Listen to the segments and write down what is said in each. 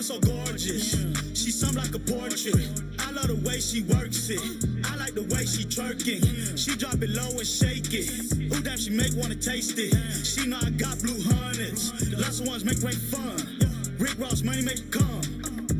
mama so gorgeous. She something like a portrait. I love the way she works it. I like the way she twerking. She drop it low and shake it. Ooh, damn, she make wanna taste it. She know I got blue hundreds. Lots of ones make great fun. Rick Ross, money make it come.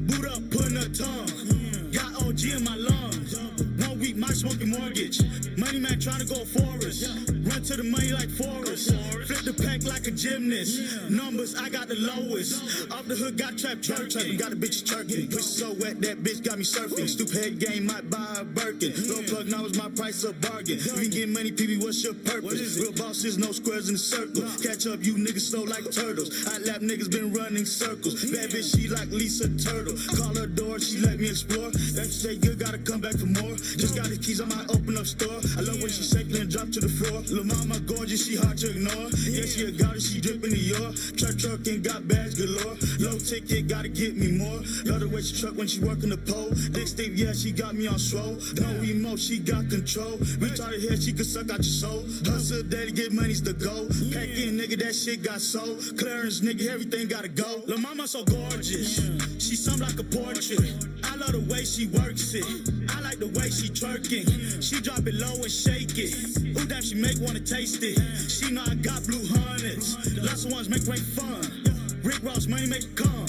Boot up, putting her tongue. Got OG in my lungs. 1 week, my smoking mortgage. Money man trying to go forest. Run to the money like Forrest. Flip the pack like a gymnast. Numbers, I got the lowest. Off the hood, got trap twerking. Got a bitch twerking. Push so wet, that bitch got me surfing. Stupid head game, might buy a Birkin. Low plug, now is my price a bargain. We can get money, PB, what's your purpose? Real bosses, no squares in the circle. Catch up, you niggas slow like turtles. I lap niggas been running circles. Bad bitch, she like Lisa Turtle. Call her door, she let me explore. That she say good, gotta come back for more. Just got the keys, I might open up store. I love when she shaking and drop to the floor. Lil' mama gorgeous, she hard to ignore. Yeah, she a goddess, she drippin' the yard. Truck and got bags galore. Low ticket, gotta get me more. Love the way she truck when she workin' the pole. Dick Steve, yeah, she got me on swole. No emo, she got control. Retarded head, she can suck out your soul. Hustle daddy, get money's the goal. Pack in, nigga, that shit got sold. Clearance, nigga, everything gotta go. Lil' mama so gorgeous, she something like a portrait. I love the way she works it. I like the way she twerking. She drop it low and shake it. Ooh, damn, she make wanna taste it. She know I got blue hundreds. Lots of ones make great fun. Rick Ross, money make it come.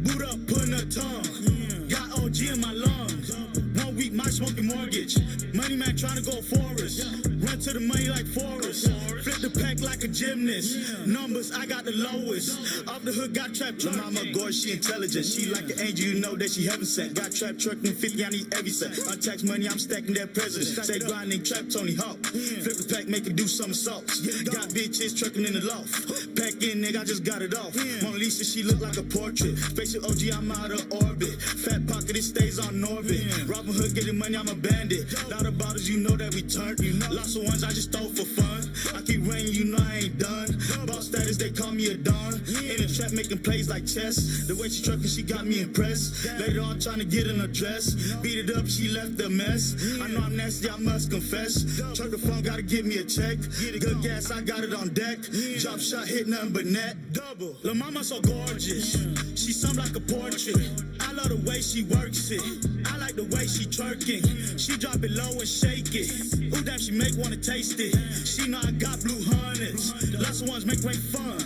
Boot up, putting her tongue. Got OG in my lungs. 1 week, my smoking mortgage. Money man trying to go forest. Run to the money like Forrest. Flip the pack like a gymnast. Numbers, I got the lowest. Off the hood, got trap truck. Mama gorgeous, she intelligent. She like an angel, you know that she heaven sent. Got trap truck and 50, I need every cent. Untaxed money, I'm stacking that president. Say grinding, trap Tony Hawk. Flip the pack, make it do somersaults. Got bitches trucking in the loft. Pack in, nigga, I just got it off. Mona Lisa, she look like a portrait. Spaceship OG, I'm out of orbit. Fat pocket, it stays on orbit. Robin Hood, getting money, I'm a bandit. Lot of bottles, you know that we turn. Lots of ones I just stole for fun. I keep raining, you know I ain't done. Boss status, they call me a don. In the trap, making plays like chess. The way she trucking, she got me impressed. Later on, trying to get in her dress. Beat it up, she left a mess. I know I'm nasty, I must confess. Truck the phone, gotta give me a check. Good gas, I got it on deck. Drop shot, hit nothing but net. Double. Lil' mama so gorgeous, she something like a portrait. I love the way she works it. I like the way she twerking. She drop it low and shake it. Ooh, damn, she make wanna taste it. She know I got blue hundreds. Lots of ones make great fun.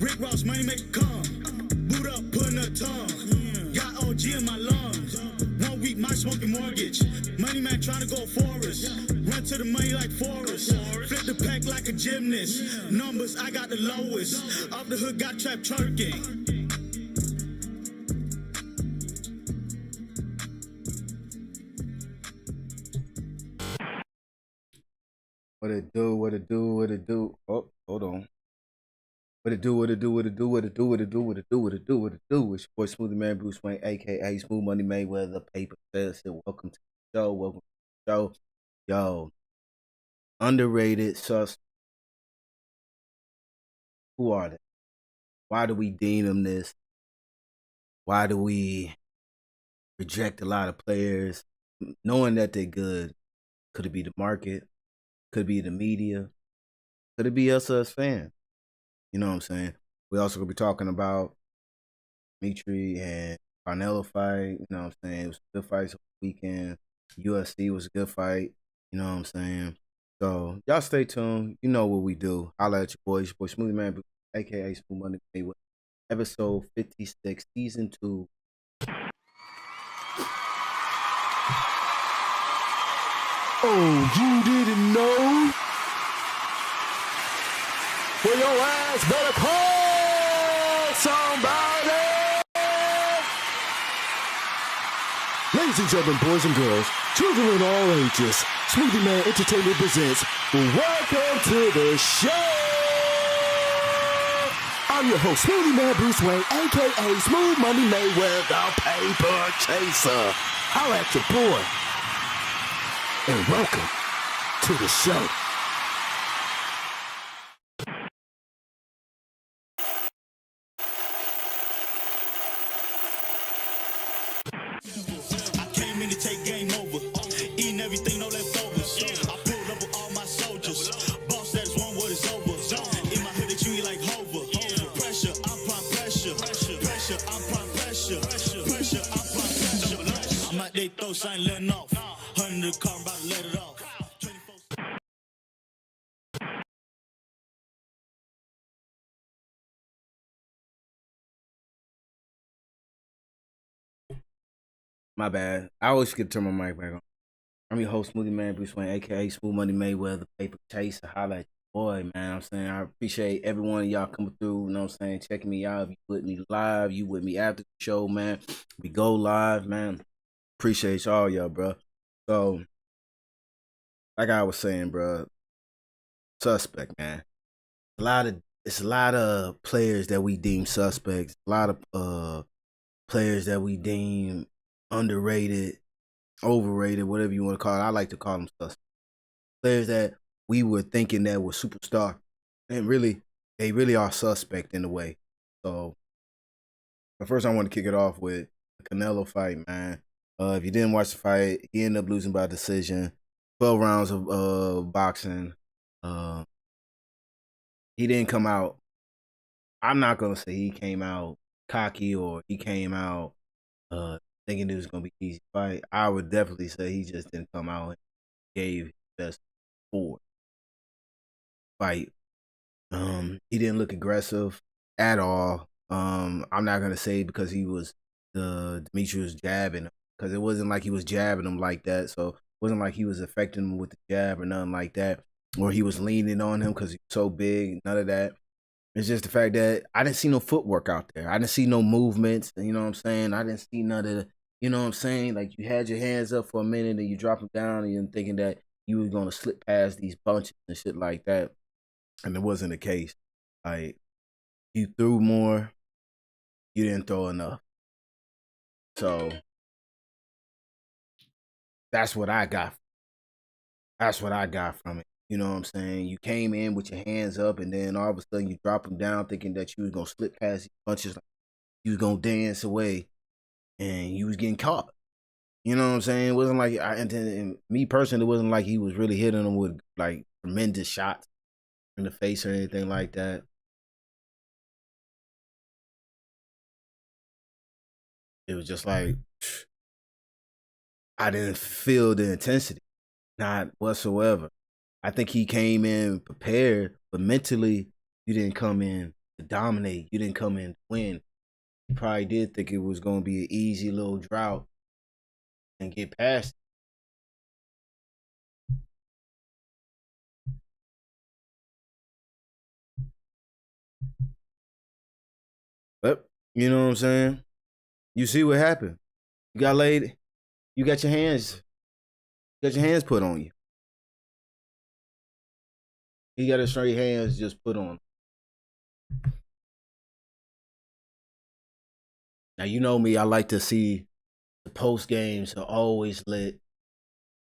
Rick Ross, money make it come. Boot up, putting her tongue. Got OG in my lungs. 1 week, my smoking mortgage. Money man trying to go forest. Run to the money like Forrest. Flip the pack like a gymnast. Numbers, I got the lowest. Off the hood, got trap twerking. What it do, what it do, what it do. Oh, hold on. What it do, what it do, what it do, what it do, what it do, what it do, what it do, what it do. It's your boy Smuvie Mane, Bruce Wayne, aka Smooth Money Mayweather, paper says it. Welcome to the show. Welcome to the show. Yo, underrated sus. Who are they? Why do we deem them this? Why do we reject a lot of players knowing that they're good? Could it be the market? Could it be the media? Could it be us as fans? You know what I'm saying? We also gonna be talking about Dimitri and Carnelo fight. You know what I'm saying? It was a good fight over the weekend. UFC was a good fight. You know what I'm saying? So y'all stay tuned. You know what we do. Holla at your boy Smuvie Mane, aka Smooth Money Mayweather. Episode 56, season 2. Oh, you didn't know? Well, your ass better call somebody! Ladies and gentlemen, boys and girls, children of all ages, Smuvie Mane Entertainment presents Welcome to the Show! I'm your host, Smuvie Mane Bruce Wayne, a.k.a. Smooth Money Mayweather, Paper Chaser. Holla at your boy. And welcome to the show. I came in to take game over. Eating everything, no leftovers. I pulled up with all my soldiers. Boss status, one word is over. In my hood, they treat me like Hover. Pressure, I'm prime pressure. Pressure, I'm prime pressure. pressure, I apply pressure. I'm at they throats, I ain't letting off. 100 car, I'm about to let it off. My bad. I always forget to turn my mic back on. I'm your host, Smuvie Mane, Bruce Wayne, aka Smuvie Mane Mayweather, Paper Chaser. Holla at your boy, man. I'm saying I appreciate every one of y'all coming through, you know what I'm saying, checking me out. If you with me live, you with me after the show, man. We go live, man. Appreciate y'all, bro. So, like I was saying, bro, suspect, man. It's a lot of players that we deem suspects. A lot of players that we deem underrated, overrated, whatever you want to call it. I like to call them suspects. Players that we were thinking that were superstar, and really, they really are suspect in a way. So, but first, I want to kick it off with the Canelo fight, man. If you didn't watch the fight, he ended up losing by decision. 12 rounds of boxing. He didn't come out. I'm not gonna say he came out cocky or he came out thinking it was gonna be an easy fight. I would definitely say he just didn't come out and gave his best for fight. He didn't look aggressive at all. I'm not gonna say because he was Dimitri was jabbing him, because it wasn't like he was jabbing him like that. So it wasn't like he was affecting him with the jab or nothing like that, or he was leaning on him because he's so big. None of that. It's just the fact that I didn't see no footwork out there. I didn't see no movements. You know what I'm saying? I didn't see none of the, you know what I'm saying? Like, you had your hands up for a minute and you drop them down and you're thinking that you was going to slip past these bunches and shit like that. And it wasn't the case. Like, you threw more, you didn't throw enough. So that's what I got. That's what I got from it. You know what I'm saying? You came in with your hands up and then all of a sudden you drop them down thinking that you was going to slip past these bunches. You was going to dance away and you was getting caught. You know what I'm saying? It wasn't like, and me personally, it wasn't like he was really hitting them with like tremendous shots in the face or anything like that. It was just like, I didn't feel the intensity, not whatsoever. I think he came in prepared, but mentally, you didn't come in to dominate. You didn't come in to win. You probably did think it was going to be an easy little drought and get past it. But, you know what I'm saying? You see what happened. You got laid. You got your hands put on you. He got his straight hands just put on. Now, you know me, I like to see the post games are always lit.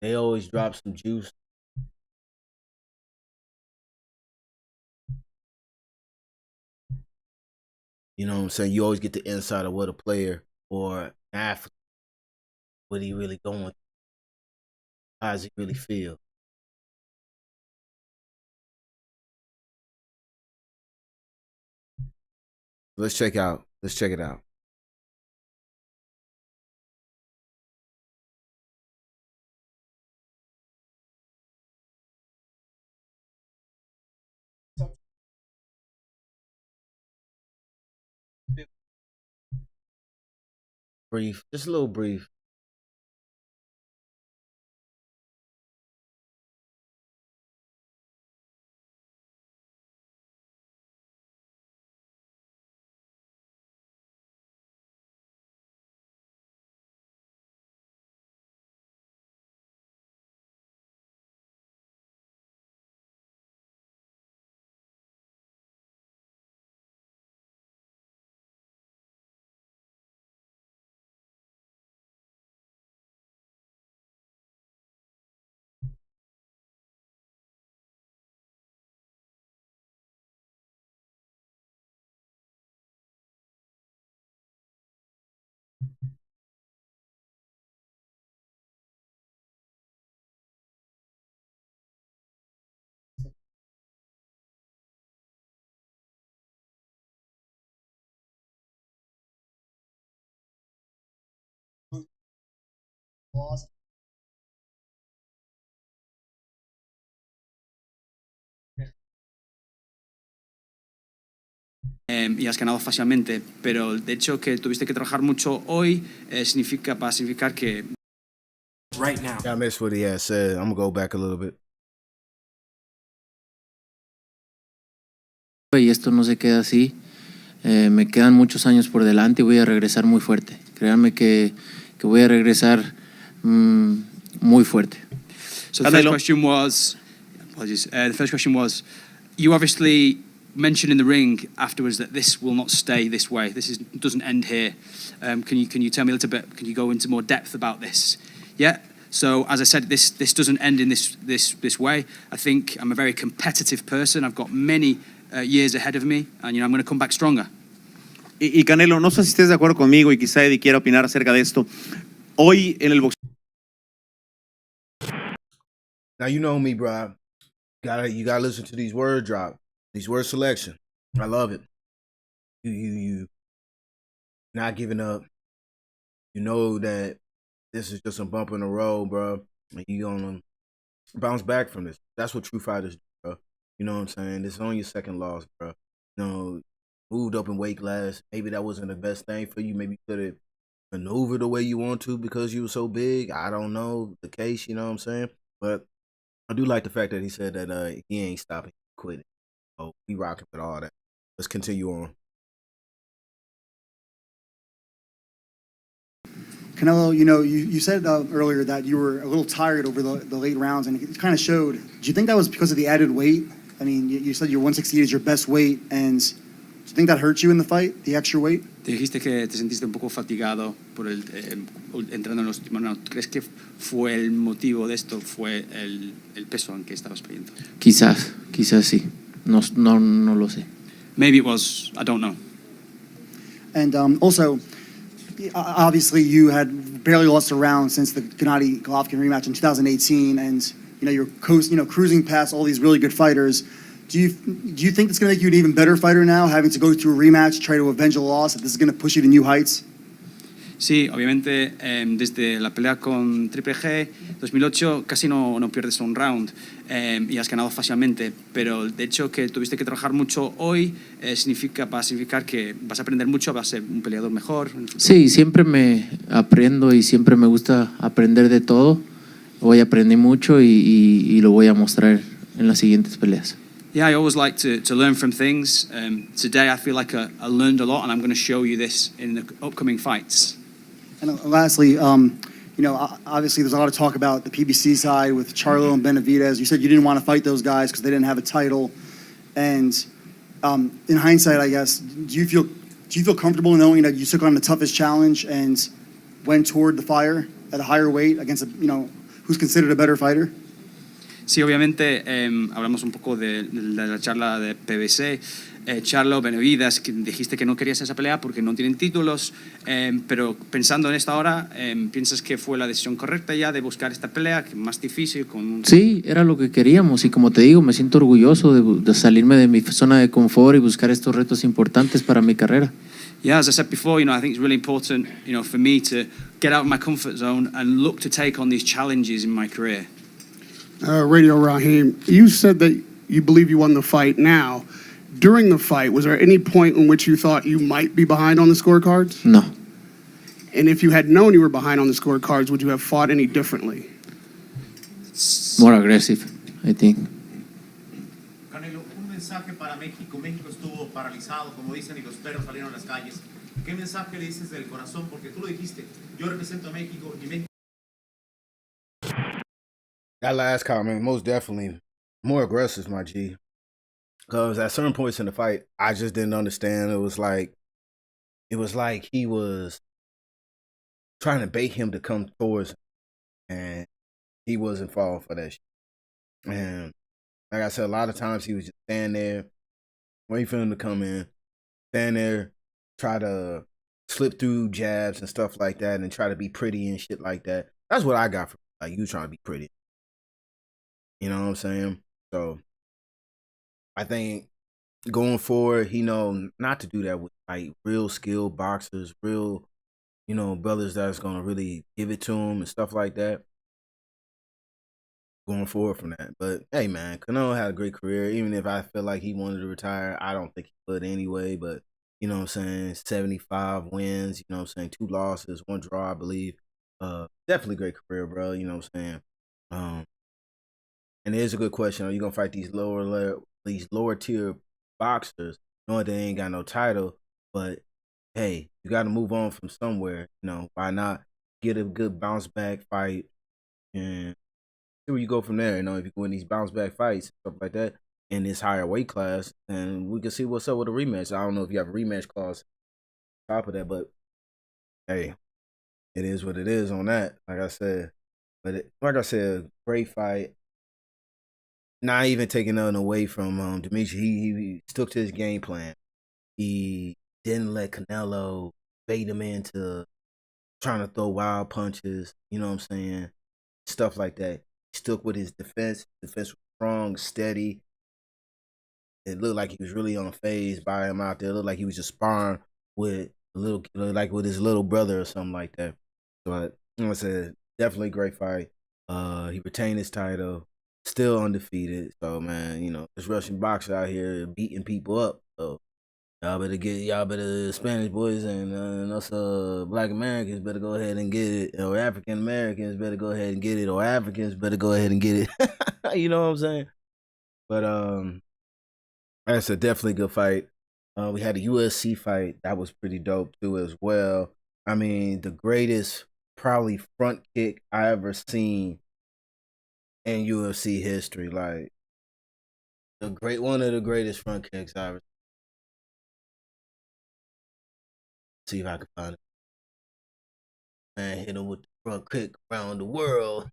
They always drop some juice. You know what I'm saying? You always get the insight of what a player or an athlete, what he really going through. How does he really feel? Let's check it out. Brief, just a little brief. Y has ganado fácilmente, pero el hecho que tuviste que trabajar mucho hoy va a significar que Right now. I missed what he had said. I'm gonna go back a little bit. Y esto no se queda así. Me quedan muchos años por delante y voy a regresar muy fuerte. Créanme que voy a regresar muy fuerte. So the first question was, apologies. The first question was, you obviously mentioned in the ring afterwards that this will not stay this way. Doesn't end here. Can you tell me a little bit? Can you go into more depth about this? Yeah. So as I said, this doesn't end in this way. I think I'm a very competitive person. I've got many years ahead of me, and I'm going to come back stronger. Y Canelo, no sé si estés de acuerdo conmigo y quizá Eddie quiera opinar acerca de esto. Hoy en el boxeo. Now you know me, bro. You gotta listen to these word drop, these word selection. I love it. You not giving up. You know that this is just a bump in the road, bro. And you gonna bounce back from this. That's what true fighters do, bro. You know what I'm saying? This is on your second loss, bro. You know, moved up in weight class. Maybe that wasn't the best thing for you. Maybe you could have maneuvered the way you want to because you were so big. I don't know the case, you know what I'm saying? But I do like the fact that he said that he ain't stopping, quitting. So we rocking with all that. Let's continue on. Canelo, you said earlier that you were a little tired over the late rounds, and it kind of showed. Do you think that was because of the added weight? I mean, you said your 168 is your best weight, and do you think that hurt you in the fight, the extra weight? Te dijiste que te sentiste un poco fatigado por entrando en los últimos rounds. ¿Crees que fue el motivo de esto? ¿Fue el peso en que estabas peleando? Quizás sí. No lo sé. Maybe it was. I don't know. And also, obviously, you had barely lost a round since the Gennady-Golovkin rematch in 2018, and you're cruising past all these really good fighters. Do you think it's going to make you an even better fighter now, having to go through a rematch, try to avenge a loss? That this is going to push you to new heights? Sí, obviamente, desde la pelea con Triple G 2008 casi no pierdes un round y has ganado fácilmente, pero el hecho que tuviste que trabajar mucho hoy va a significar que vas a aprender mucho, vas a ser un peleador mejor. Sí, siempre me aprendo y siempre me gusta aprender de todo. Hoy aprendí mucho y lo voy a mostrar en las siguientes peleas. Yeah, I always like to learn from things. Today I feel like I learned a lot, and I'm going to show you this in the upcoming fights. And lastly, obviously there's a lot of talk about the PBC side with Charlo and Benavidez. You said you didn't want to fight those guys because they didn't have a title. And in hindsight, I guess, do you feel comfortable knowing that you took on the toughest challenge and went toward the fire at a higher weight against who's considered a better fighter? Sí, obviamente hablamos un poco de la charla de PBC. Charlo, Benavidez, que dijiste que no querías esa pelea porque no tienen títulos, pero pensando en esta hora, ¿piensas que fue la decisión correcta ya de buscar esta pelea, que más difícil? Sí, era lo que queríamos y como te digo, me siento orgulloso de salirme de mi zona de confort y buscar estos retos importantes para mi carrera. Yeah, as I said before, I think it's really important, for me to get out of my comfort zone and look to take on these challenges in my career. Radio Raheem, you said that you believe you won the fight now. During the fight, was there any point in which you thought you might be behind on the scorecards? No. And if you had known you were behind on the scorecards, would you have fought any differently? More aggressive, I think. Canelo, un mensaje para México. México estuvo paralizado, como dicen, y los perros salieron a las calles. ¿Qué mensaje le dices del corazón? Porque tú lo dijiste, yo represento a México y México. That last comment, most definitely more aggressive, my G. Because at certain points in the fight, I just didn't understand. It was like he was trying to bait him to come towards him, and he wasn't falling for that shit. And like I said, a lot of times he was just standing there, waiting for him to come in, stand there, try to slip through jabs and stuff like that, and try to be pretty and shit like that. That's what I got from you trying to be pretty. You know what I'm saying? So I think going forward, he know not to do that with real skilled boxers, real brothers that's gonna really give it to him and stuff like that. Going forward from that. But hey, man, Cano had a great career. Even if I feel like he wanted to retire, I don't think he would anyway. But you know what I'm saying, 75 wins. You know what I'm saying, 2 losses, 1 draw, I believe. Definitely great career, bro. You know what I'm saying. And it is a good question. Are you gonna fight these lower tier boxers, knowing they ain't got no title? But hey, you got to move on from somewhere. Why not get a good bounce back fight and see where you go from there. If you win these bounce back fights, stuff like that, in this higher weight class, and we can see what's up with a rematch. I don't know if you have a rematch clause on top of that, but hey, it is what it is on that. Like I said, great fight. Not even taking nothing away from Dimitri. He stuck to his game plan. He didn't let Canelo bait him into trying to throw wild punches. You know what I'm saying? Stuff like that. He stuck with his defense. Defense was strong, steady. It looked like he was really on phase by him out there. It looked like he was just sparring with with his little brother or something like that. But like I said, definitely a great fight. He retained his title, still undefeated. So man, this Russian boxer out here beating people up. So y'all better Spanish boys and us Black Americans better go ahead and get it, or African Americans better go ahead and get it, or Africans better go ahead and get it. You know what I'm saying? But that's a definitely good fight. We had a USC fight that was pretty dope too as well. I mean, the greatest probably front kick I ever seen in UFC history. Like one of the greatest front kicks I ever. See if I can find it. Man, hit him with the front kick around the world.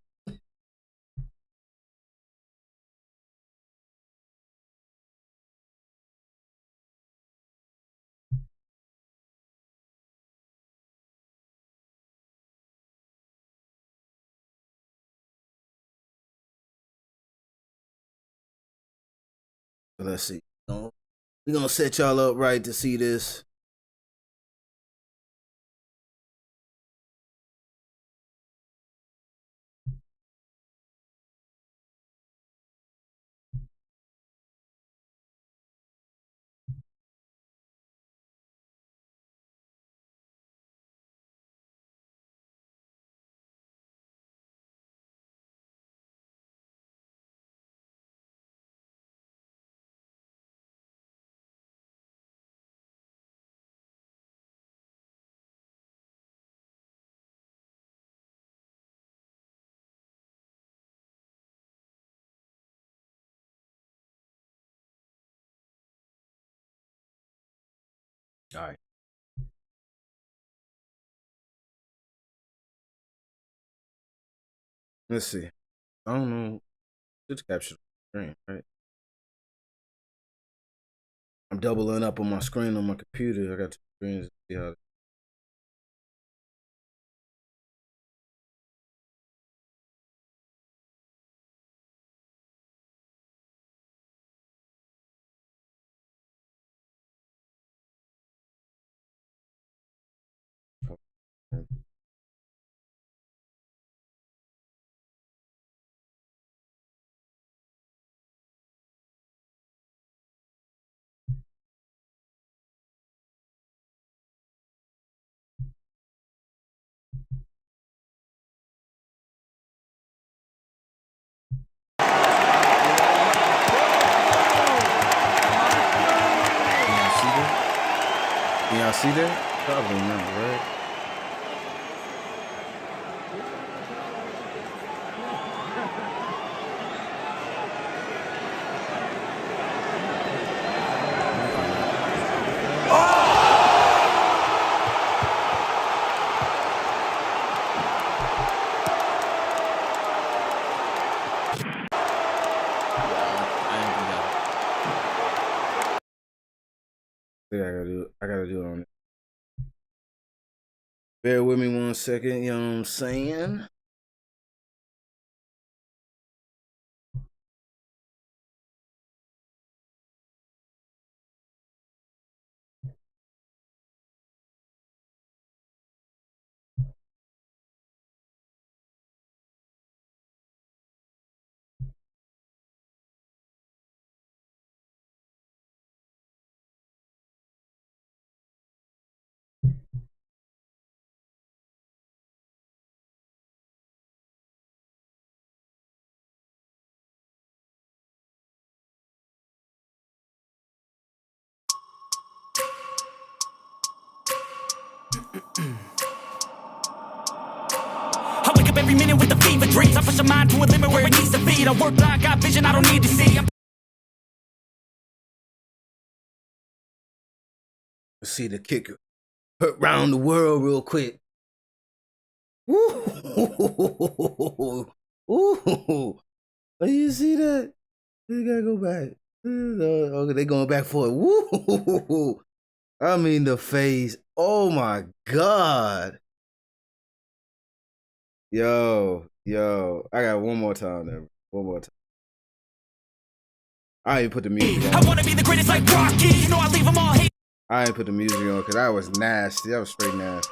Let's see. We're gonna set y'all up right to see this. All right. Let's see. I don't know. Just capture the screen, right? I'm doubling up on my screen on my computer. I got 2 screens. See how. Can y'all see that? Probably not, right? I gotta do it on it. Bear with me 1 second, you know what I'm saying? every minute with the fever dreams. I push a mind to a limit where it needs to feed. I work blind, got vision I don't need to see. Let's see the kicker. Around the world real quick. Woo! Ooh! Oh, you see that? You gotta go back. Okay, they going back for it. Woo! I mean the face. Oh my God. Yo. I got one more time there. One more time. I ain't put the music on. I wanna be the greatest like Rocky. You know I leave them all hate. I ain't put the music on because that was nasty. That was straight nasty.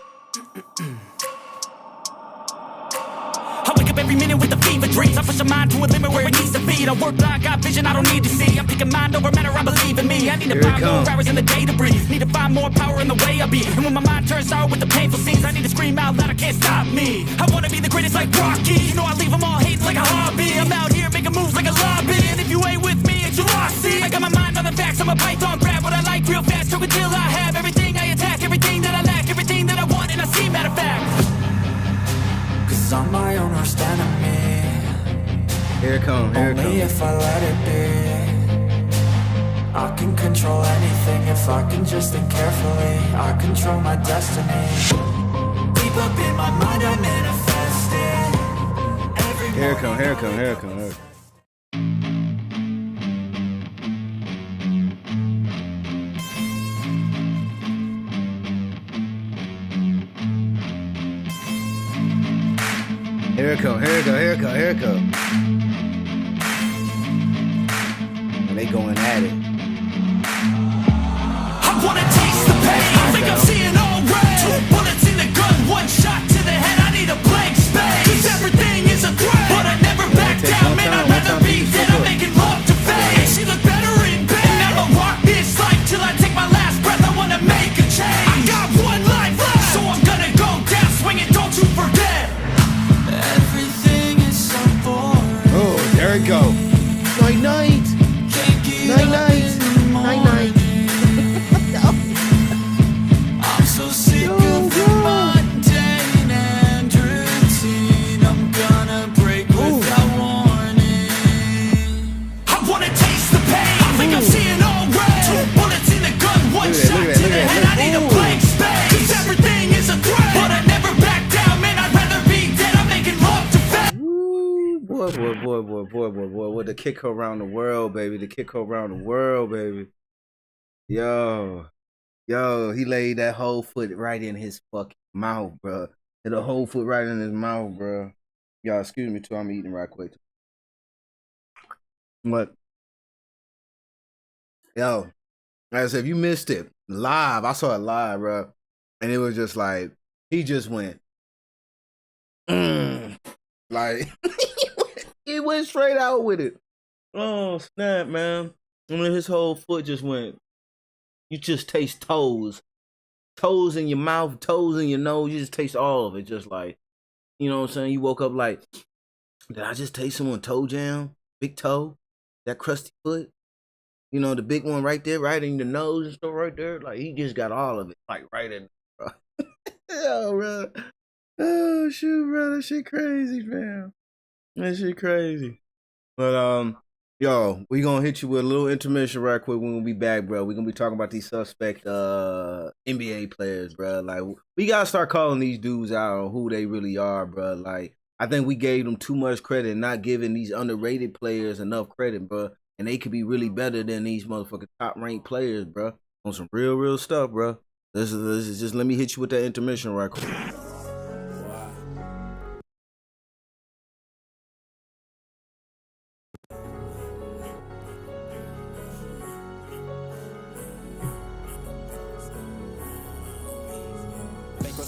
I wake up every minute with the fever dreams. I push a mind to a limit where it needs to feed. I work blind, got vision I don't need to see. I'm picking mind over matter, I believe in me. I need to find more hours in the day to breathe. Need to find more power in the way I be. And when my mind turns sour with the painful scenes, I need to scream out loud, I can't stop me. I wanna be the greatest like Rocky. You know I leave them all hating like a hobby. I'm out here making moves like a lobby. And if you ain't with me, it's your loss. See, I got my mind on the facts. I'm a python, grab what I like real fast. Choke until I have everything I attack, everything that I lack, everything that I want, and I see, matter of fact. Cause I'm my own worst enemy. Here it comes. Only if I let it be. I can control anything if I can just think carefully. I control my destiny. Deep up in my mind I manifest it. Here it comes. Here it comes. And they going at it. I wanna taste the pain. I think I'm seeing all red. 2 bullets in the gun, 1 shot to the head. I need a blank space. Cause everything is a threat. But I never back down, man. I'd rather be dead. I'm making love to fame. She look better in bed. And I'ma rock this life till I take my last breath. I wanna make a change. I got 1 life left. So I'm gonna go down swinging, don't you forget. Everything is so boring. Oh, there it go. Night. I'm so sick of the mundane and routine. I'm gonna break without warning. I wanna taste the pain. I think I'm seeing all red. 2 bullets in the gun, 1 shot to the head. I need a blank space. Cause everything is a threat. But I never back down, man. I'd rather be dead. I'm making love to fat. Boy. The kick around the world, baby. Yo, he laid that whole foot right in his fucking mouth, bro. The whole foot right in his mouth, bro. Y'all, excuse me too, I'm eating right quick. But, yo, like I said, if you missed it, live, I saw it live, bro. And it was just like, he just went, like, he went straight out with it. Oh, snap, man. I mean, his whole foot just went. You just taste toes. Toes in your mouth, toes in your nose. You just taste all of it. Just like, you know what I'm saying? You woke up like, did I just taste someone toe jam? Big toe? That crusty foot? You know, the big one right there, right in your nose and stuff right there. Like, he just got all of it. Like, right in there, bro. Yo, bro. Oh, shoot, bro. That shit crazy, fam. That shit crazy. But, yo, we gonna hit you with a little intermission right quick. We're gonna be back, bro. We're gonna be talking about these suspect NBA players, bro. Like, we gotta start calling these dudes out on who they really are, bro. Like, I think we gave them too much credit, not giving these underrated players enough credit, bro. And they could be really better than these motherfucking top-ranked players, bro. On some real stuff, bro. This is just, let me hit you with that intermission right quick.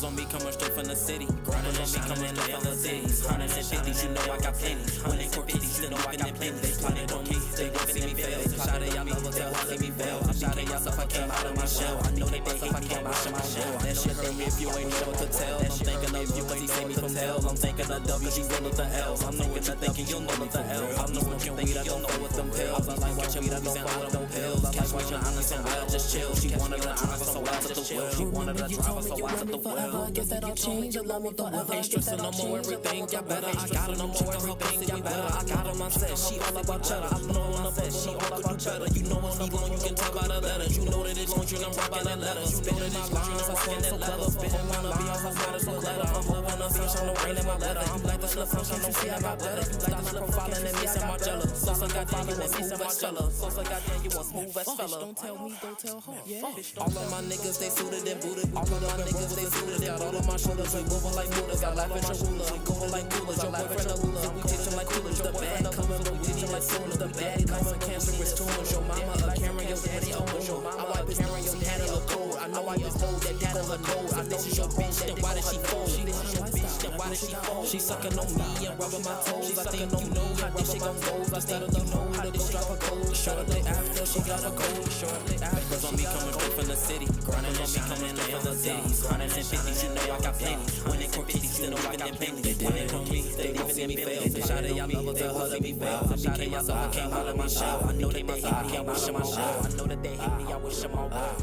On me coming straight from the city. Grinding on me coming left on the cities. 150s, you know I got plenty. 150s, you know I got plenty. They plotted on me, they gon' see me fail. Shot at y'all levels, they'll see me fail. I shot at y'all stuff, I came out of my shell. I know they hate me, I came out of my shell. That shit hurt me if you ain't know what to tell. I'm thinking of you, but he say me from hell. L. I'm thinking of W, she roll up the L's. I'm thinking of thinking you'll know what the L. I'm know what you think, I don't know what them pills. I like watching weed, I don't follow them pills. Catch watching honest and wild, just chill. She wanted to drive us so wild to the wheel. She wanted to drive us so wild to the wheel. I guess that I'll change along with the weather. Ain't stressing no more, everything got better. I got it no more, everything got better. I got on my set, she all about cheddar. I know on the set, she all about cheddar. You know it's long, you can talk by the letters. You know that it's long, you done rockin' the letters. You know that it's lines, I send that leather. Spitting wanna be on some matters for letter. I'm hoping to see some rain in my leather. You like the snuff, can't you see I got better? You like the profiling and me some Margella. Sosa got down, you want smooth as fella. Sosa got down, you want smooth as fella. Don't tell me, don't tell her. Yeah. All of my niggas, they suited and booted. All of my niggas, they suited. Got all of my shoulders, we moving like Buddhas. Got life in your ruler, we going like coolers. Your boyfriend a hula, we teach him like coolers. The bad coming, but we teach him like sooners. The bad coming, cancerous tumors. Your mama a Karen, your daddy a Mojo. I wipe his Karen, your daddy a cold. I know I just hold that data a cold. I think she's your bitch, then why did she fold? She this is your bitch, then why did she fold? She sucking on me and rubbing my toes. I think you know how this shit gon' go. I think you know how this shit drop a cold. Shortly after she got a cold. Shortly after. Cause on me coming straight from the city. Grinding on me coming straight from the cities. Hundreds and fifties, you know I got plenty. When they court kitties, you know I got plenty. When they court kitties, they even see me fail. Shot it, y'all love her, tell her to be fail. Shot it, myself, I came out of my shell. I know that they hate me, I wish them all well. I know that they hate me, I wish them all well.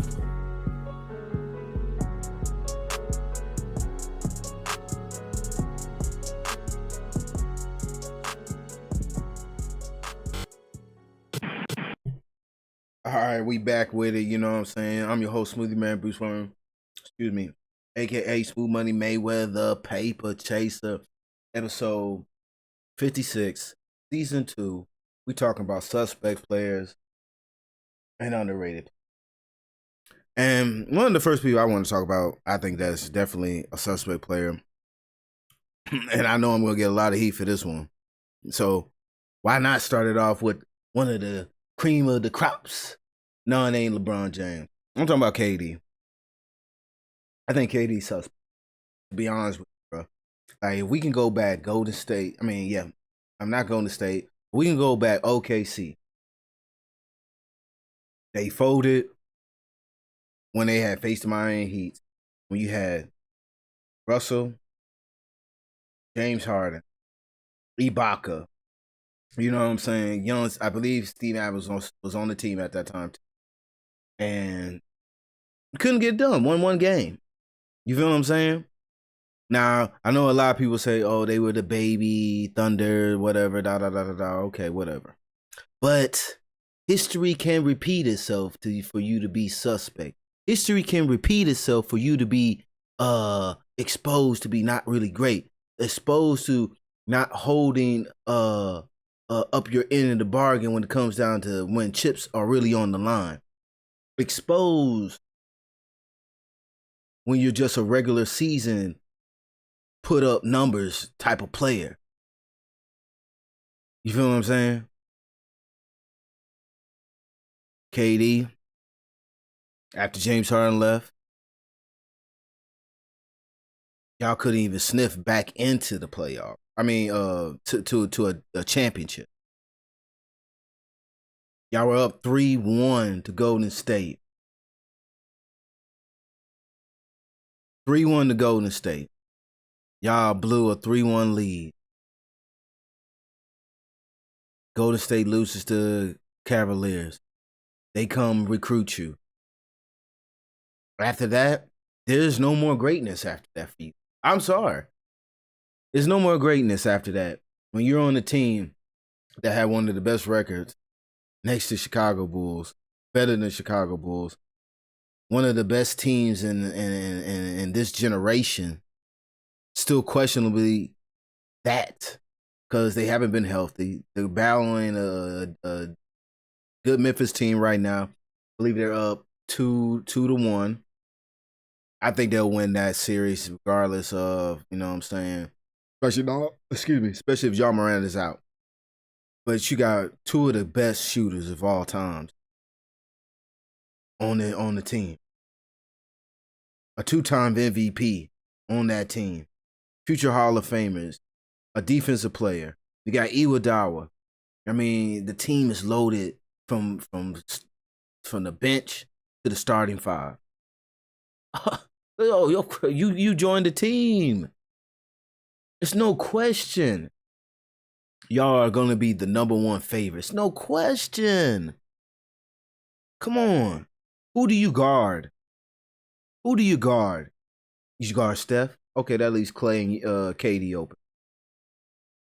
All right, we back with it. You know what I'm saying? I'm your host, Smuvie Mane, Bruce Wayne. Excuse me, aka Smooth Money Mayweather, Paper Chaser, episode 56, season 2. We talking about suspect players and underrated. And one of the first people I want to talk about, I think that's definitely a suspect player. And I know I'm gonna get a lot of heat for this one. So why not start it off with one of the cream of the crops? No, it ain't LeBron James. I'm talking about KD. I think KD's suspect, to be honest with you, bro. Like, if we can go back, Golden State. I mean, yeah, I'm not Golden State. We can go back, OKC. They folded when they had faced the Miami Heat. When you had Russell, James Harden, Ibaka. You know what I'm saying? Young, I believe Steve Adams was on the team at that time, and couldn't get it done. Won one game. You feel what I'm saying? Now, I know a lot of people say, oh, they were the baby, Thunder, whatever, da-da-da-da-da. Okay, whatever. But history can repeat itself for you to be suspect. History can repeat itself for you to be exposed to be not really great. Exposed to not holding up your end of the bargain when it comes down to when chips are really on the line. Exposed when you're just a regular season put up numbers type of player. You feel what I'm saying? KD, after James Harden left, y'all couldn't even sniff back into the playoff. I mean, to a championship. Y'all were up 3-1 to Golden State. 3-1 to Golden State. Y'all blew a 3-1 lead. Golden State loses to Cavaliers. They come recruit you. After that, there's no more greatness after that for you. I'm sorry. There's no more greatness after that. When you're on a team that had one of the best records next to Chicago Bulls, better than Chicago Bulls, one of the best teams in this generation, still questionably that, because they haven't been healthy. They're battling a good Memphis team right now. I believe they're up 2-1. I think they'll win that series regardless of, you know what I'm saying, especially if Ja Morant is out. But you got two of the best shooters of all time on the team. A 2-time MVP on that team. Future Hall of Famers. A defensive player. You got Iguodala. I mean, the team is loaded from the bench to the starting five. You joined the team. It's no question. Y'all are going to be the number one favorites. No question. Come on. Who do you guard? Who do you guard? You guard Steph? Okay, that leaves Clay and KD open.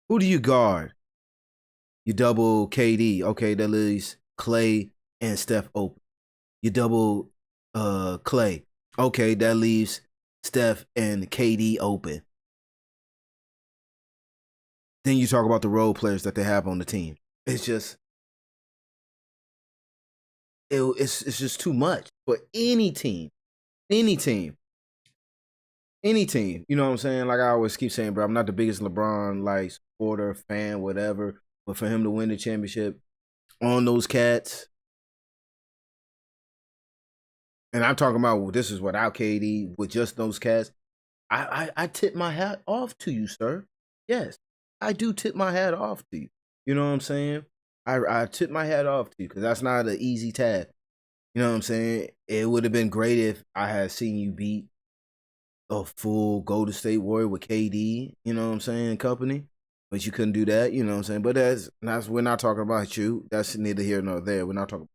Who do you guard? You double KD. Okay, that leaves Clay and Steph open. You double Clay. Okay, that leaves Steph and KD open. Then you talk about the role players that they have on the team. It's just it's just too much for any team. Any team. Any team. You know what I'm saying? Like I always keep saying, bro, I'm not the biggest LeBron like supporter, fan, whatever. But for him to win the championship on those cats, and I'm talking about this is without KD, with just those cats, I tip my hat off to you, sir. Yes, I do tip my hat off to you. You know what I'm saying? I tip my hat off to you because that's not an easy task. You know what I'm saying? It would have been great if I had seen you beat a full Golden State Warrior with KD, you know what I'm saying, company. But you couldn't do that, you know what I'm saying? But that's we're not talking about you. That's neither here nor there. We're not talking.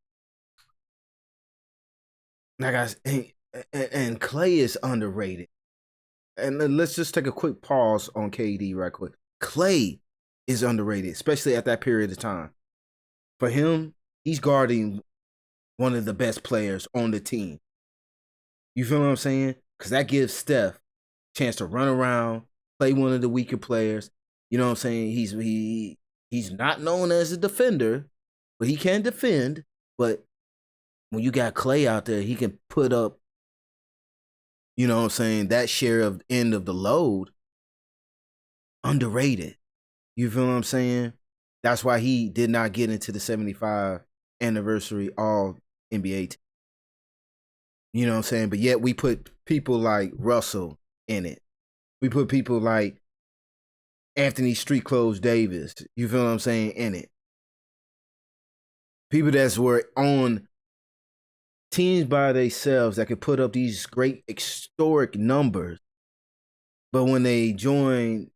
Like and Clay is underrated. And let's just take a quick pause on KD right quick. Clay is underrated, especially at that period of time. For him, he's guarding one of the best players on the team. You feel what I'm saying? Because that gives Steph a chance to run around, play one of the weaker players. You know what I'm saying? He's not known as a defender, but he can defend. But when you got Clay out there, he can put up, you know what I'm saying, that share of end of the load. Underrated. You feel what I'm saying? That's why he did not get into the 75 anniversary all NBA team. You know what I'm saying? But yet we put people like Russell in it. We put people like Anthony Street Clothes Davis, you feel what I'm saying, in it. People that were on teams by themselves that could put up these great historic numbers. But when they join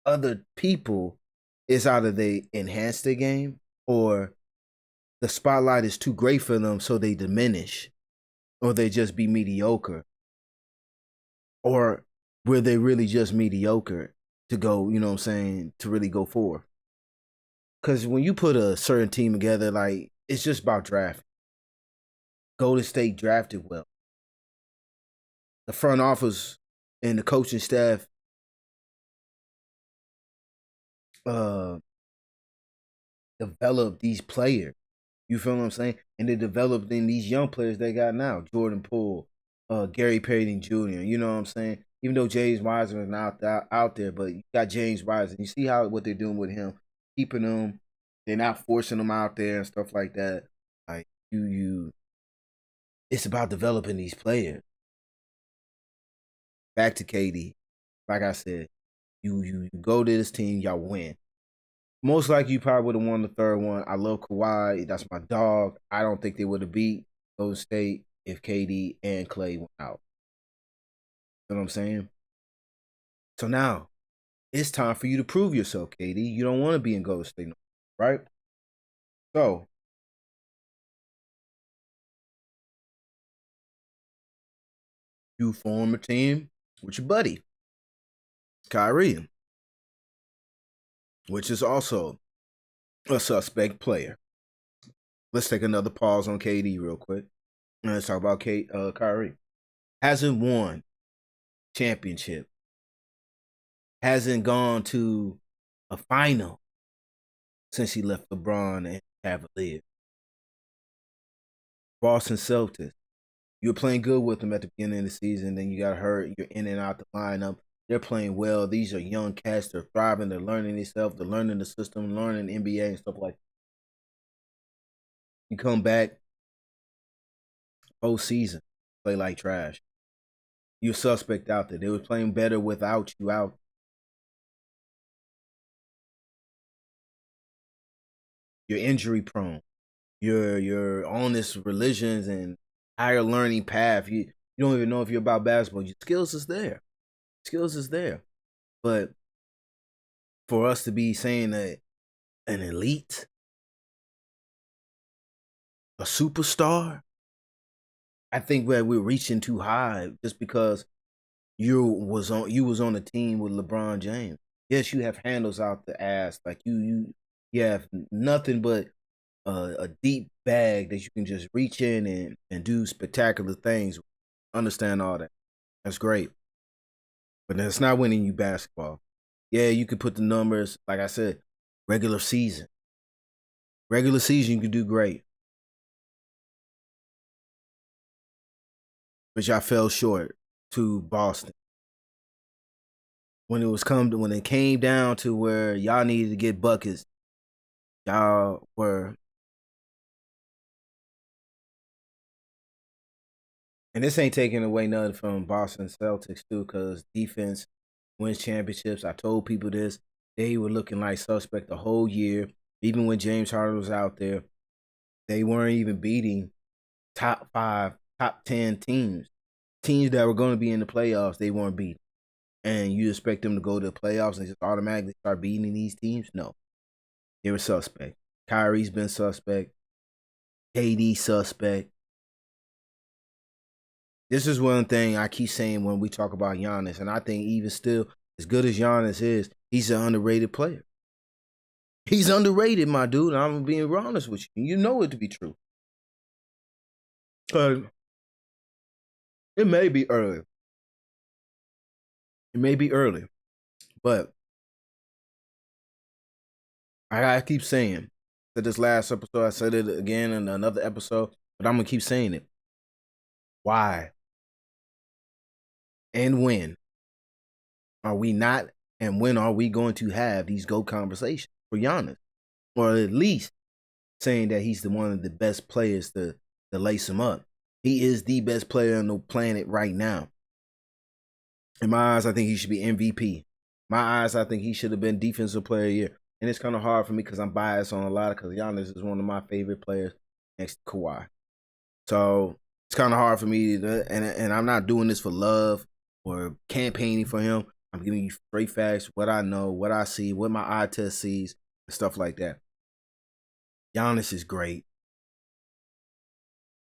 other people, it's either they enhance their game or the spotlight is too great for them, so they diminish. Or they just be mediocre. Or were they really just mediocre to go, you know what I'm saying, to really go forward? Because when you put a certain team together, like, it's just about drafting. Golden State drafted well. The front office and the coaching staff developed these players. You feel what I'm saying? And they developed in these young players they got now. Jordan Poole, Gary Payton Jr., you know what I'm saying? Even though James Wiseman is not out there, but you got James Wiseman. You see what they're doing with him, keeping him. They're not forcing him out there and stuff like that. Like it's about developing these players. Back to KD. Like I said, you go to this team, y'all win. Most likely you probably would have won the third one. I love Kawhi. That's my dog. I don't think they would have beat Golden State if KD and Clay went out. You know what I'm saying? So now, it's time for you to prove yourself, KD. You don't want to be in Golden State, right? So, you form a team with your buddy, Kyrie, which is also a suspect player. Let's take another pause on KD real quick. And let's talk about Kyrie. Hasn't won championship. Hasn't gone to a final since he left LeBron and Cavaliers. Boston Celtics. You were playing good with them at the beginning of the season, then you got hurt. You're in and out the lineup. They're playing well. These are young cats. They're thriving. They're learning themselves. They're learning the system, learning NBA and stuff like that. You come back postseason, play like trash. You're suspect out there. They were playing better without you out. You're injury prone. You're on this religions and higher learning path. You don't even know if you're about basketball. Your skills is there. Skills is there. But for us to be saying that an elite, a superstar, I think that we're reaching too high just because you was on a team with LeBron James. Yes, you have handles out the ass, like you have nothing but a deep bag that you can just reach in and do spectacular things. Understand all that. That's great. But that's not winning you basketball. Yeah, you could put the numbers, like I said, regular season. Regular season, you can do great. But y'all fell short to Boston. When it came down to where y'all needed to get buckets, y'all were. And this ain't taking away nothing from Boston Celtics too, because defense wins championships. I told people this. They were looking like suspect the whole year. Even when James Harden was out there, they weren't even beating top 5, top 10 teams. Teams that were going to be in the playoffs, they weren't beating. And you expect them to go to the playoffs and just automatically start beating these teams? No. They were suspect. Kyrie's been suspect. KD suspect. This is one thing I keep saying when we talk about Giannis, and I think even still, as good as Giannis is, he's an underrated player. He's underrated, my dude. I'm being honest with you. You know it to be true. It may be early. It may be early, but I keep saying that this last episode, I said it again in another episode, but I'm going to keep saying it. Why and when are we not, and when are we going to have these GOAT conversations for Giannis? Or at least saying that he's one of the best players to lace him up. He is the best player on the planet right now. In my eyes, I think he should be MVP. My eyes, I think he should have been Defensive Player of the Year. And it's kind of hard for me because I'm biased on a lot because Giannis is one of my favorite players next to Kawhi. So it's kind of hard for me to, and I'm not doing this for love or campaigning for him. I'm giving you straight facts, what I know, what I see, what my eye test sees, and stuff like that. Giannis is great.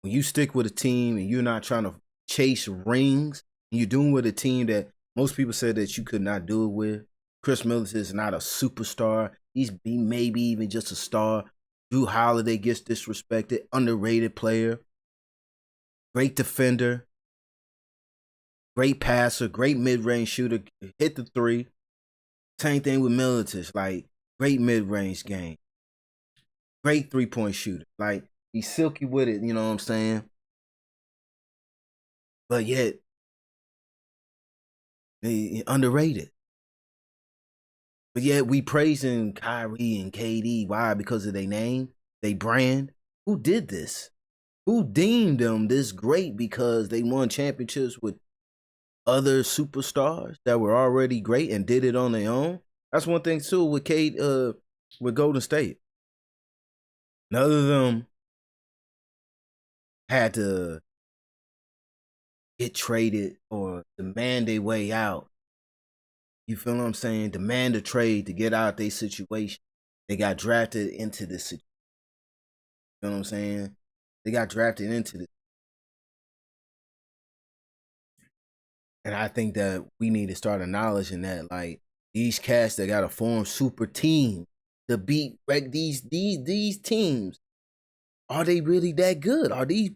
When you stick with a team and you're not trying to chase rings, and you're doing with a team that most people said that you could not do it with. Chris Middleton is not a superstar. He maybe even just a star. Drew Holiday gets disrespected. Underrated player. Great defender. Great passer. Great mid-range shooter. Hit the three. Same thing with Middleton. Like, great mid-range game. Great three-point shooter. Like, he's silky with it, you know what I'm saying? But yet, he underrated. But yet we praising Kyrie and KD. Why? Because of their name, their brand. Who did this? Who deemed them this great because they won championships with other superstars that were already great and did it on their own? That's one thing too with with Golden State. None of them had to get traded or demand their way out. You feel what I'm saying? Demand a trade to get out of their situation. They got drafted into this situation. You know what I'm saying? They got drafted into this. And I think that we need to start acknowledging that, like, these cats that got to form super teams to beat these teams. Are they really that good? Are these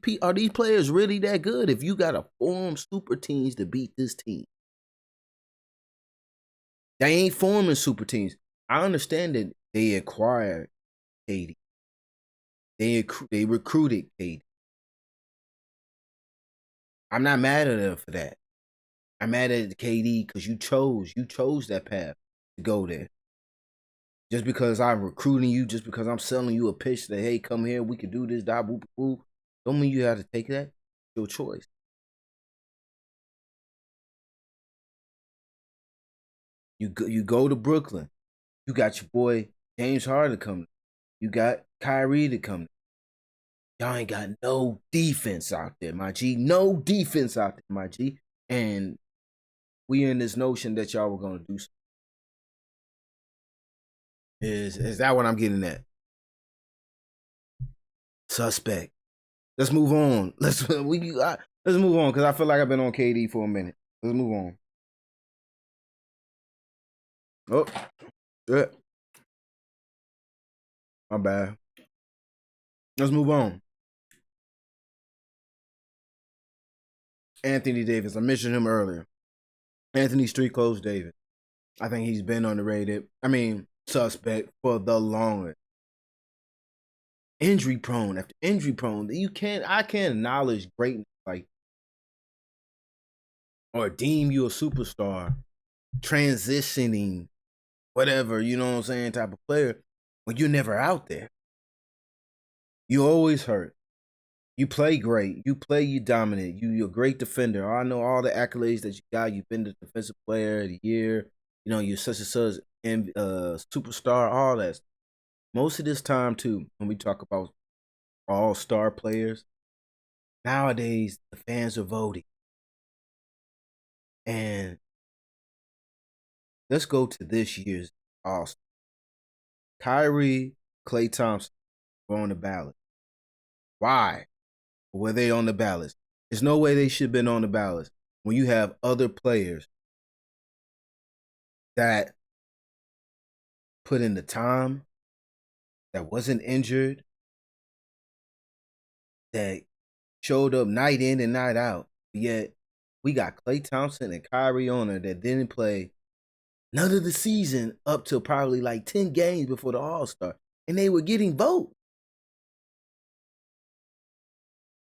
players really that good if you got to form super teams to beat this team? They ain't forming super teams. I understand that they acquired KD. They recruited KD. I'm not mad at them for that. I'm mad at KD because you chose that path to go there. Just because I'm recruiting you, just because I'm selling you a pitch that, hey, come here, we can do this, da boop boop, don't mean you have to take that. It's your choice. You go to Brooklyn. You got your boy James Harden coming. You got Kyrie to come. Y'all ain't got no defense out there, my G. No defense out there, my G. And we in this notion that y'all were going to do something. Is that what I'm getting at? Suspect. Let's move on. Let's move on because I feel like I've been on KD for a minute. Let's move on. Oh, yeah. My bad. Let's move on. Anthony Davis. I mentioned him earlier. Anthony Street Clothes Davis. I think he's been underrated. I mean, suspect for the longest. Injury prone after injury prone. I can't acknowledge greatness like or deem you a superstar, transitioning, whatever, you know what I'm saying, type of player, when you're never out there. You always hurt. You play great. You dominate. You're a great defender. I know all the accolades that you got. You've been the defensive player of the year. You know, you're such and such superstar, all that. Most of this time, too, when we talk about all-star players, nowadays, the fans are voting. And let's go to this year's All-Star. Kyrie, Klay Thompson were on the ballot. Why were they on the ballot? There's no way they should have been on the ballot when you have other players that put in the time, that wasn't injured, that showed up night in and night out. Yet we got Klay Thompson and Kyrie on there that didn't play none of the season up till probably like 10 games before the All-Star. And they were getting votes.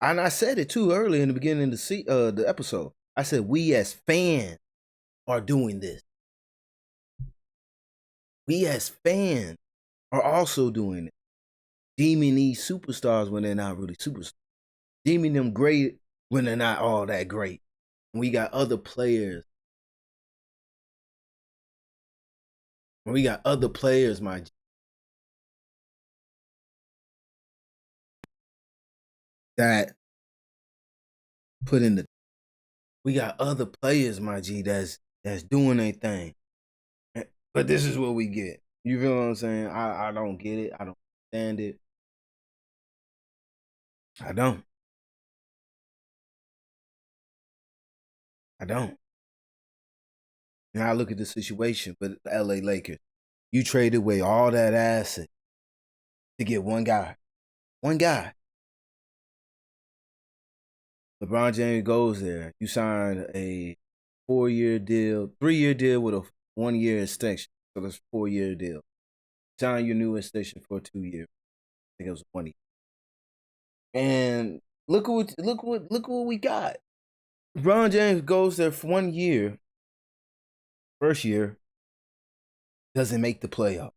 And I said it too early in the beginning of the episode. I said, we as fans are doing this. We as fans are also doing it. Deeming these superstars when they're not really superstars. Deeming them great when they're not all that great. We got other players. We got other players, my G, that put in the. We got other players, my G, that's doing their thing. But this is what we get. You feel what I'm saying? I don't get it. I don't understand it. I don't. Now I look at the situation with the LA Lakers. You traded away all that asset to get one guy. One guy. LeBron James goes there. You signed a 4-year deal, 3-year deal with a 1-year extension. So that's a 4-year deal. Sign your new extension for 2 years. I think it was 1 year. And look what we got. LeBron James goes there for 1 year. First year, doesn't make the playoff.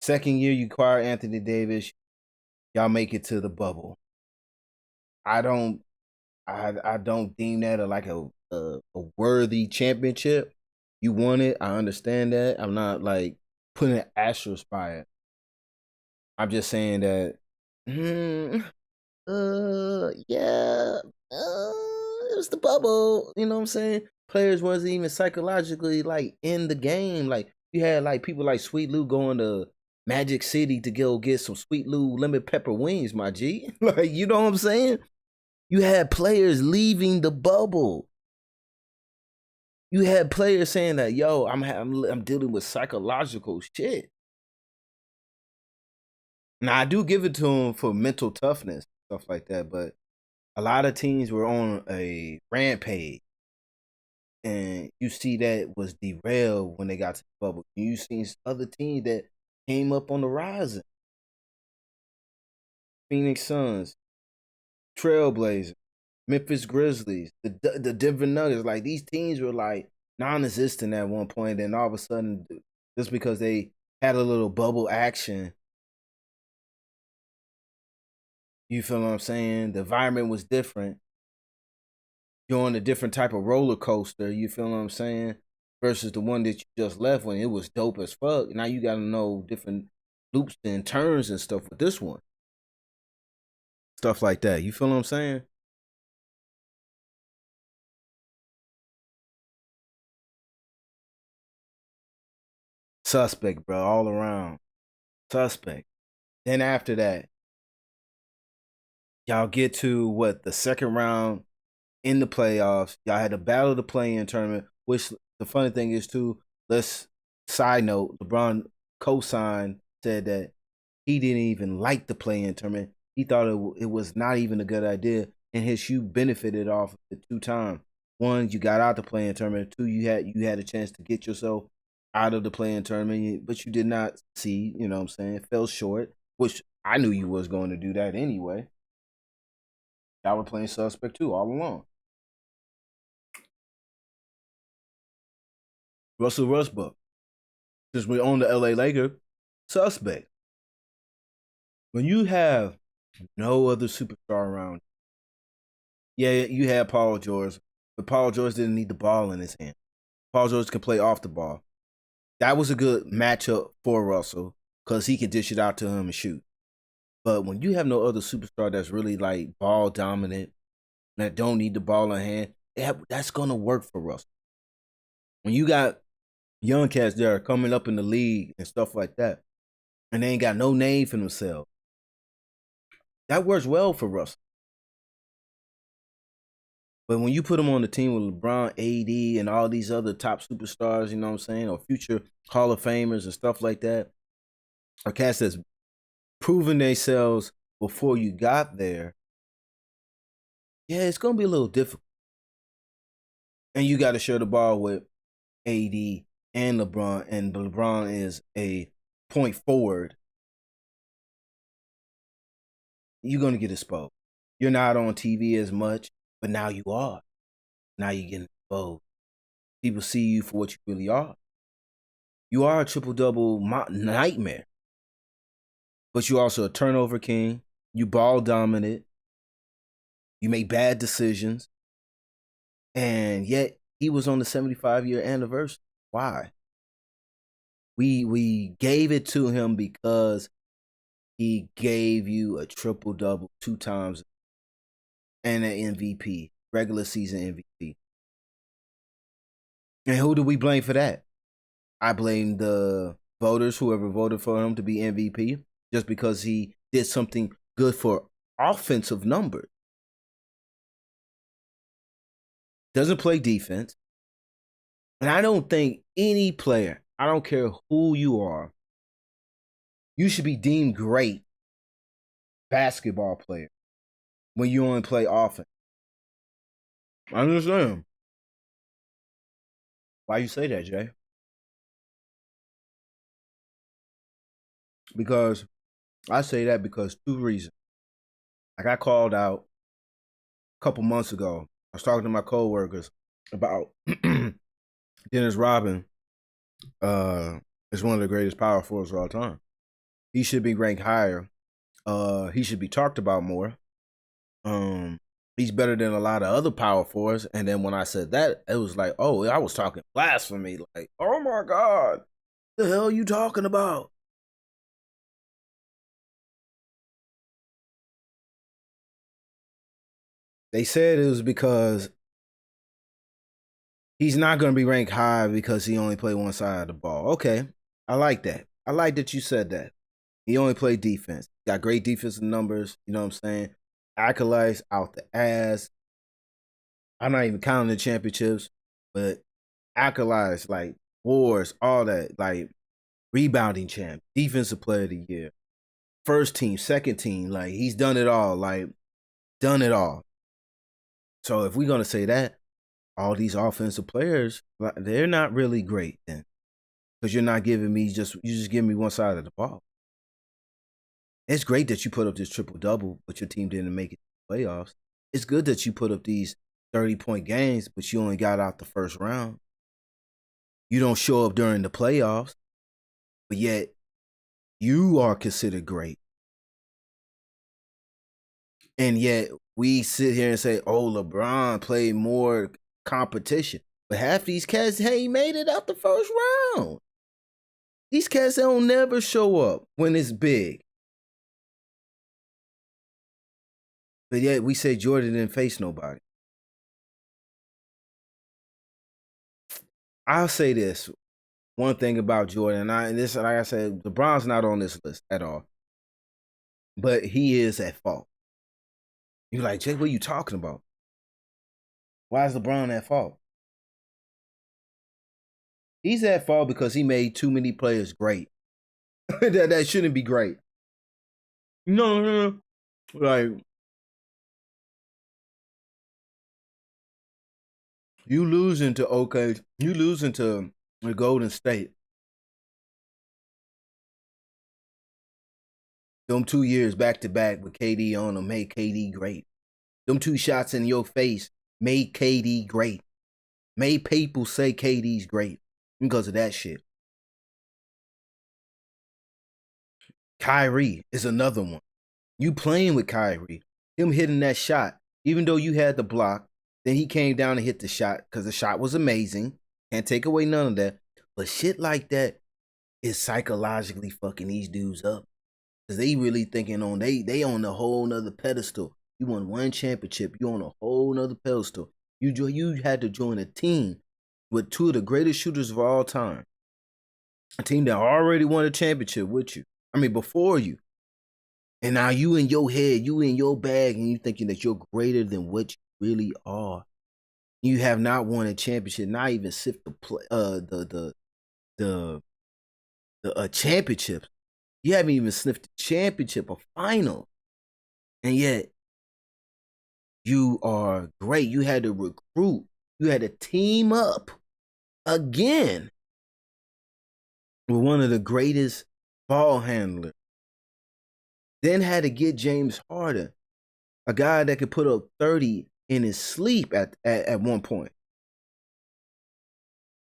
Second year, you acquire Anthony Davis. Y'all make it to the bubble. I don't deem that like a worthy championship. You won it. I understand that. I'm not like putting an asterisk by it. I'm just saying that. Yeah. It was the bubble. You know what I'm saying? Players wasn't even psychologically like in the game. Like you had like people like Sweet Lou going to Magic City to go get some Sweet Lou lemon pepper wings, my G. Like, you know what I'm saying? You had players leaving the bubble. You had players saying that, yo, I'm dealing with psychological shit. Now I do give it to him for mental toughness, stuff like that, but a lot of teams were on a rampage. And you see that was derailed when they got to the bubble. You seen other teams that came up on the rising. Phoenix Suns, Trailblazers, Memphis Grizzlies, the Denver Nuggets. Like, these teams were like non-existent at one point. And all of a sudden, just because they had a little bubble action, you feel what I'm saying? The environment was different. You're on a different type of roller coaster, you feel what I'm saying? Versus the one that you just left when it was dope as fuck. Now you got to know different loops and turns and stuff with this one. Stuff like that. You feel what I'm saying? suspect, bro, all around. Suspect. Then after that, y'all get to the second round in the playoffs. Y'all had to battle the play-in tournament, which the funny thing is too, side note, LeBron co-signed, said that he didn't even like the play-in tournament. He thought it was not even a good idea, and his shoe benefited off of it 2 times. One, you got out the play-in tournament. 2, you had a chance to get yourself out of the play-in tournament, but you did not see, you know what I'm saying, fell short, which I knew you was going to do that anyway. Y'all were playing suspect too all along. Russell Westbrook, since we're on the LA Lakers, suspect. When you have no other superstar around, yeah, you had Paul George, but Paul George didn't need the ball in his hand. Paul George can play off the ball. That was a good matchup for Russell because he can dish it out to him and shoot. But when you have no other superstar that's really like ball dominant, that don't need the ball in hand, that's going to work for Russell. When you got young cats that are coming up in the league and stuff like that, and they ain't got no name for themselves, that works well for Russell. But when you put him on the team with LeBron, AD, and all these other top superstars, you know what I'm saying, or future Hall of Famers and stuff like that, or cats that's proven themselves before you got there, yeah, it's going to be a little difficult. And you got to share the ball with AD and LeBron, and LeBron is a point forward. You're going to get exposed. You're not on TV as much, but now you are. Now you're getting exposed. People see you for what you really are. You are a triple-double nightmare. But you're also a turnover king. You ball dominant. You make bad decisions. And yet, he was on the 75-year anniversary. Why? We gave it to him because he gave you a triple-double 2 times and an MVP, regular season MVP. And who do we blame for that? I blame the voters, whoever voted for him to be MVP, just because he did something good for offensive numbers. Doesn't play defense. And I don't think any player, I don't care who you are, you should be deemed great basketball player when you only play offense. I understand. Why you say that, Jay? Because I say that because 2 reasons. I got called out a couple months ago. I was talking to my coworkers about Dennis Rodman is one of the greatest power forwards of all time. He should be ranked higher. He should be talked about more. He's better than a lot of other power forwards. And then when I said that, it was like, oh, I was talking blasphemy. Like, oh my God, the hell are you talking about? They said it was because he's not going to be ranked high because he only played one side of the ball. Okay, I like that. I like that you said that. He only played defense. Got great defensive numbers. You know what I'm saying? Accolades out the ass. I'm not even counting the championships, but accolades like wars, all that, like rebounding champ, defensive player of the year, first team, second team. Like he's done it all. Like done it all. So if we're gonna say that, all these offensive players, they're not really great then, because you're not giving me you just give me one side of the ball. It's great that you put up this triple-double, but your team didn't make it to the playoffs. It's good that you put up these 30-point games, but you only got out the first round. You don't show up during the playoffs, but yet you are considered great. And yet we sit here and say, oh, LeBron played more competition. But half these cats, hey, made it out the first round. These cats don't never show up when it's big. But yet we say Jordan didn't face nobody. I'll say this. one thing about Jordan, and this, like I said, LeBron's not on this list at all, but he is at fault. You're like, Jake, what are you talking about? Why is LeBron at fault? He's at fault because he made too many players great. that shouldn't be great. No. Like, you losing to you losing to the Golden State. Them 2 years back to back with KD on them made KD great. Them 2 shots in your face made KD great. Made people say KD's great because of that shit. Kyrie is another one. You playing with Kyrie. Him hitting that shot, even though you had the block, then he came down and hit the shot because the shot was amazing. Can't take away none of that. But shit like that is psychologically fucking these dudes up. Because they really thinking on, they on a whole nother pedestal. You won 1 championship. You on a whole nother pedestal. You had to join a team with 2 of the greatest shooters of all time. A team that already won a championship with you. I mean, before you. And now you in your head, you in your bag, and you thinking that you're greater than what you really are. You have not won a championship, not even sift the championship. You haven't even sniffed the championship or final. And yet, you are great. You had to recruit. You had to team up again with one of the greatest ball handlers. Then had to get James Harden, a guy that could put up 30 in his sleep at one point.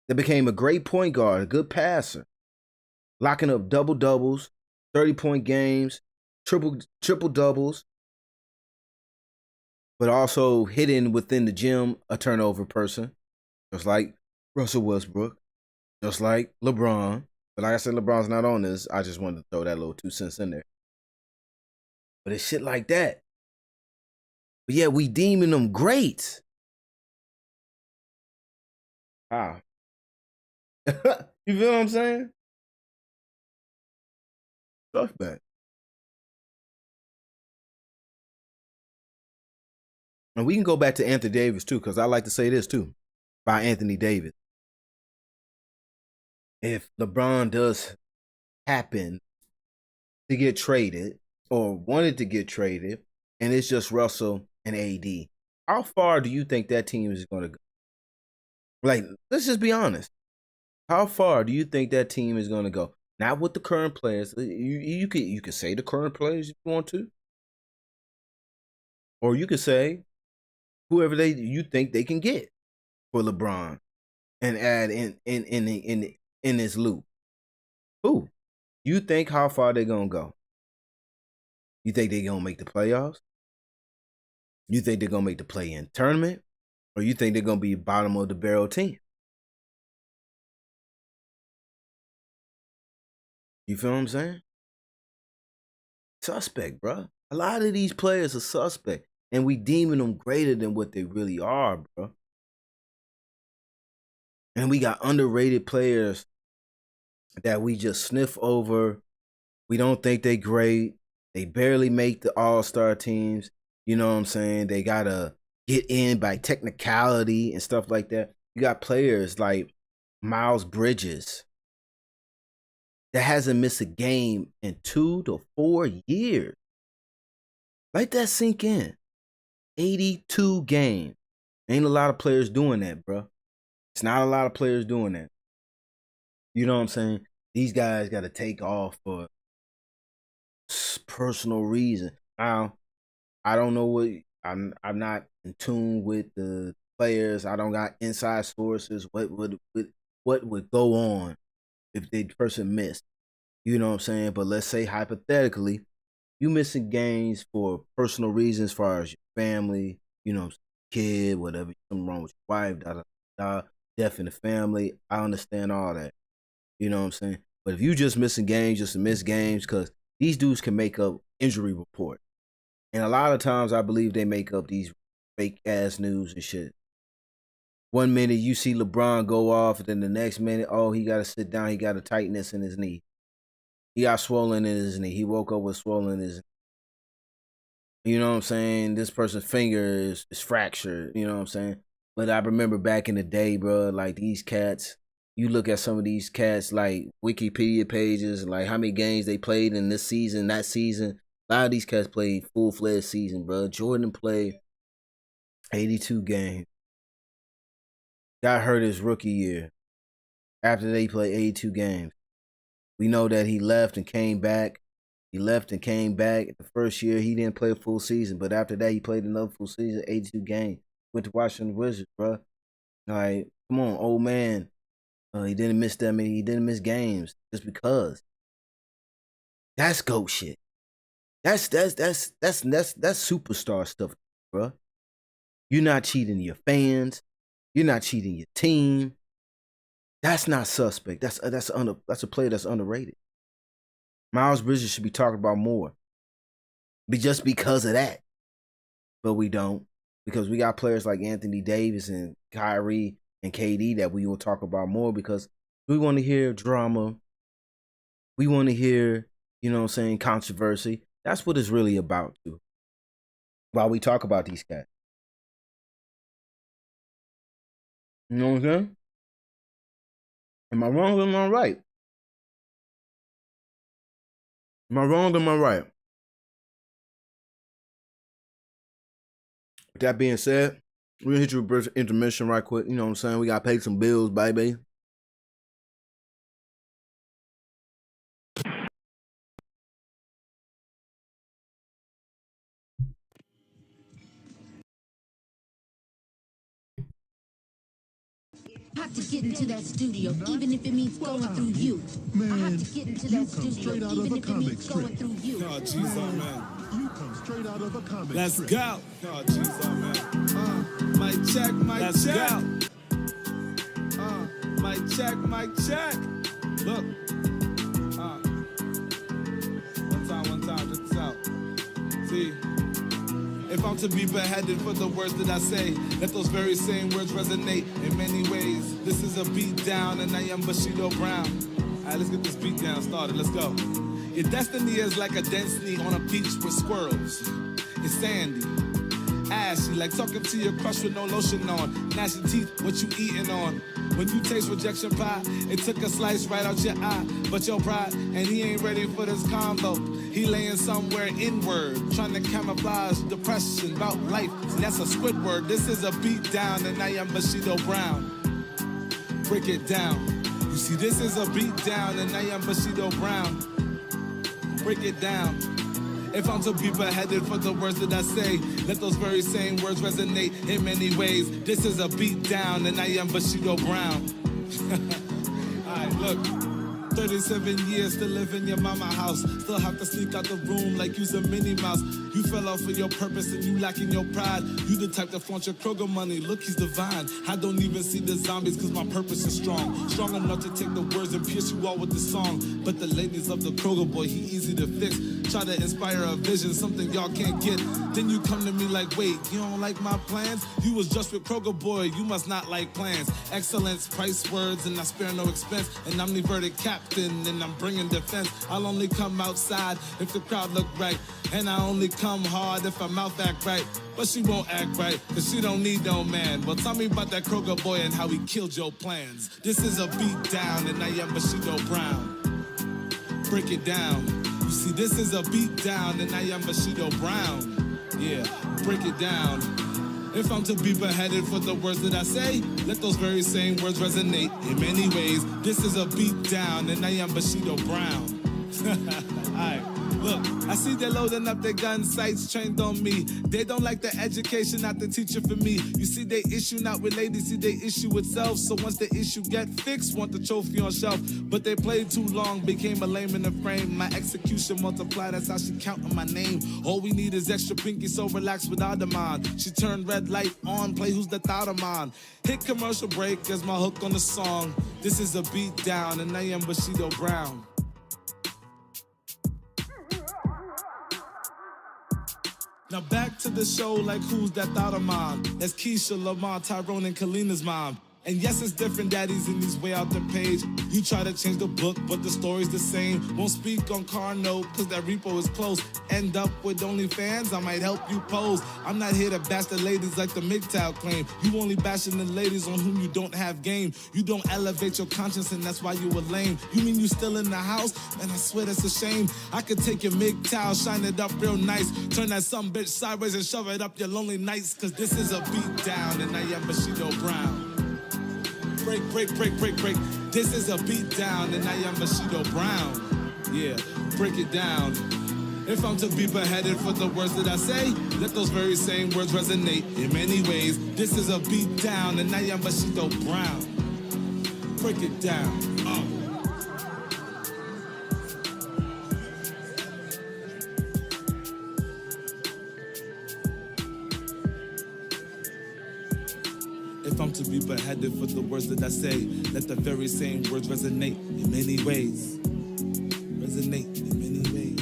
That became a great point guard, a good passer, locking up double-doubles, 30-point games, triple-doubles, but also hitting within the gym a turnover person, just like Russell Westbrook, just like LeBron. But like I said, LeBron's not on this. I just wanted to throw that little 2 cents in there. But it's shit like that. But yeah, we deeming them great. How? You feel what I'm saying? Suspect. And we can go back to Anthony Davis too, because I like to say this too, by Anthony Davis. If LeBron does happen to get traded, or wanted to get traded, and it's just Russell and AD, how far do you think that team is going to go? Like, let's just be honest. How far do you think that team is going to go? Not with the current players. You could say the current players if you want to, or you could say whoever you think they can get for LeBron and add in this loop. Who? You think how far they're going to go? You think they're going to make the playoffs? You think they're going to make the play-in tournament? Or you think they're going to be bottom of the barrel team? You feel what I'm saying? Suspect, bro. A lot of these players are suspect. And we deeming them greater than what they really are, bro. And we got underrated players that we just sniff over. We don't think they great. They barely make the all-star teams. You know what I'm saying? They got to get in by technicality and stuff like that. You got players like Miles Bridges that hasn't missed a game in 2 to 4 years. Let that sink in. 82 games. Ain't a lot of players doing that, bro. It's not a lot of players doing that. You know what I'm saying? These guys got to take off for personal reason. Now, I don't know what I'm not in tune with the players. I don't got inside sources. What would go on if the person missed? You know what I'm saying? But let's say hypothetically, you missing games for personal reasons, as far as your family, you know, kid, whatever, something wrong with your wife, death in the family. I understand all that. You know what I'm saying? But if you just missing games, just to miss games, because these dudes can make up injury report. And a lot of times I believe they make up these fake ass news and shit. 1 minute you see LeBron go off, and then the next minute, oh, he got to sit down. He got a tightness in his knee. He got swollen in his knee. He woke up with swollen in his knee. You know what I'm saying? This person's finger is fractured. You know what I'm saying? But I remember back in the day, bro, like these cats, you look at some of these cats, like Wikipedia pages, like how many games they played in this season, that season. A lot of these cats played full-fledged season, bro. Jordan played 82 games. Got hurt his rookie year. After they played 82 games. We know that he left and came back. He left and came back. The first year, he didn't play a full season. But after that, he played another full season, 82 games. Went to Washington Wizards, bro. Like, come on, old man. He didn't miss that many. He didn't miss games just because. That's GOAT shit. That's superstar stuff, bro. You're not cheating your fans. You're not cheating your team. That's not suspect. That's a player that's underrated. Miles Bridges should be talked about more. Just because of that. But we don't. Because we got players like Anthony Davis and Kyrie and KD that we will talk about more because we want to hear drama. We want to hear, you know what I'm saying, controversy. That's what it's really about, too. While we talk about these cats. You know what I'm saying? Am I wrong or am I right? Am I wrong or am I right? With that being said, we're going to hit you with intermission right quick. You know what I'm saying? We got to pay some bills, baby. I have to get into that studio, even if it means going through you. Man, I have to get into that studio, even if it means going through you. Oh, jeez, oh, man. You come straight out of a comic Let's strip. go. Oh, jeez, oh, man. Mic check, mic check. Mic check, mic check. Look. One time, check this out. See. If I'm to be beheaded for the words that I say, let those very same words resonate in many ways. This is a beat down and I am Bushido Brown. All right, let's get this beat down started. Let's go. Your destiny is like a density on a beach with squirrels. It's sandy, ashy, like talking to your crush with no lotion on. Gnashing teeth, what you eating on? When you taste rejection pie, it took a slice right out your eye. But your pride, and he ain't ready for this combo. He laying somewhere inward, trying to camouflage depression about life. See, that's a Squidward. This is a beat down, and I am Bushido Brown. Break it down. You see, this is a beat down, and I am Bushido Brown. Break it down. If I'm to be beheaded for the words that I say, let those very same words resonate in many ways. This is a beat down, and I am Bushido Brown. All right, look. 37 years to live in your mama house. Still have to sneak out the room like you's a Minnie Mouse. You fell off for your purpose and you lacking your pride. You the type to flaunt your Kroger money. Look, he's divine. I don't even see the zombies cause my purpose is strong. Strong enough to take the words and pierce you all with the song. But the ladies love the Kroger boy, he easy to fix. Try to inspire a vision, something y'all can't get. Then you come to me like, wait, you don't like my plans? You was just with Kroger boy, you must not like plans. Excellence, price words, and I spare no expense. And I'm the verdict captain, and I'm bringing defense. I'll only come outside if the crowd look right. And I only come hard if my mouth act right. But she won't act right, cause she don't need no man. Well, tell me about that Kroger boy and how he killed your plans. This is a beat down, and I am Bushido Brown. Break it down. You see, this is a beat down, and I am Bushido Brown. Yeah, break it down. If I'm to be beheaded for the words that I say, let those very same words resonate in many ways. This is a beat down, and I am Bushido Brown. Alright, look, I see they're loading up their gun sights trained on me. They don't like the education, not the teacher for me. You see, they issue not with ladies, see, they issue with self. So once the issue get fixed, want the trophy on shelf. But they played too long, became a lame in the frame. My execution multiplied, that's how she counting my name. All we need is extra pinky, so relax without the mind. She turned red light on, play who's the thought of mine. Hit commercial break as my hook on the song. This is a beat down, and I am Bushido Brown. Now back to the show, like who's that thought of mine? That's Keisha, Lamar, Tyrone, and Kalina's mom. And yes, it's different daddies in these way out the page. You try to change the book, but the story's the same. Won't speak on car note, cause that repo is close. End up with OnlyFans, I might help you pose. I'm not here to bash the ladies like the MGTOW claim. You only bashing the ladies on whom you don't have game. You don't elevate your conscience and that's why you were lame. You mean you still in the house? Man, I swear that's a shame. I could take your MGTOW, shine it up real nice. Turn that some bitch sideways and shove it up your lonely nights. Cause this is a beat down and I am Bushido Brown. Break, break, break, break, break. This is a beat down and I am Bushido Brown. Yeah, break it down. If I'm to be beheaded for the words that I say, let those very same words resonate in many ways. This is a beat down and I am Bushido Brown. Break it down. If I'm to be beheaded for the words that I say, let the very same words resonate in many ways. Resonate in many ways.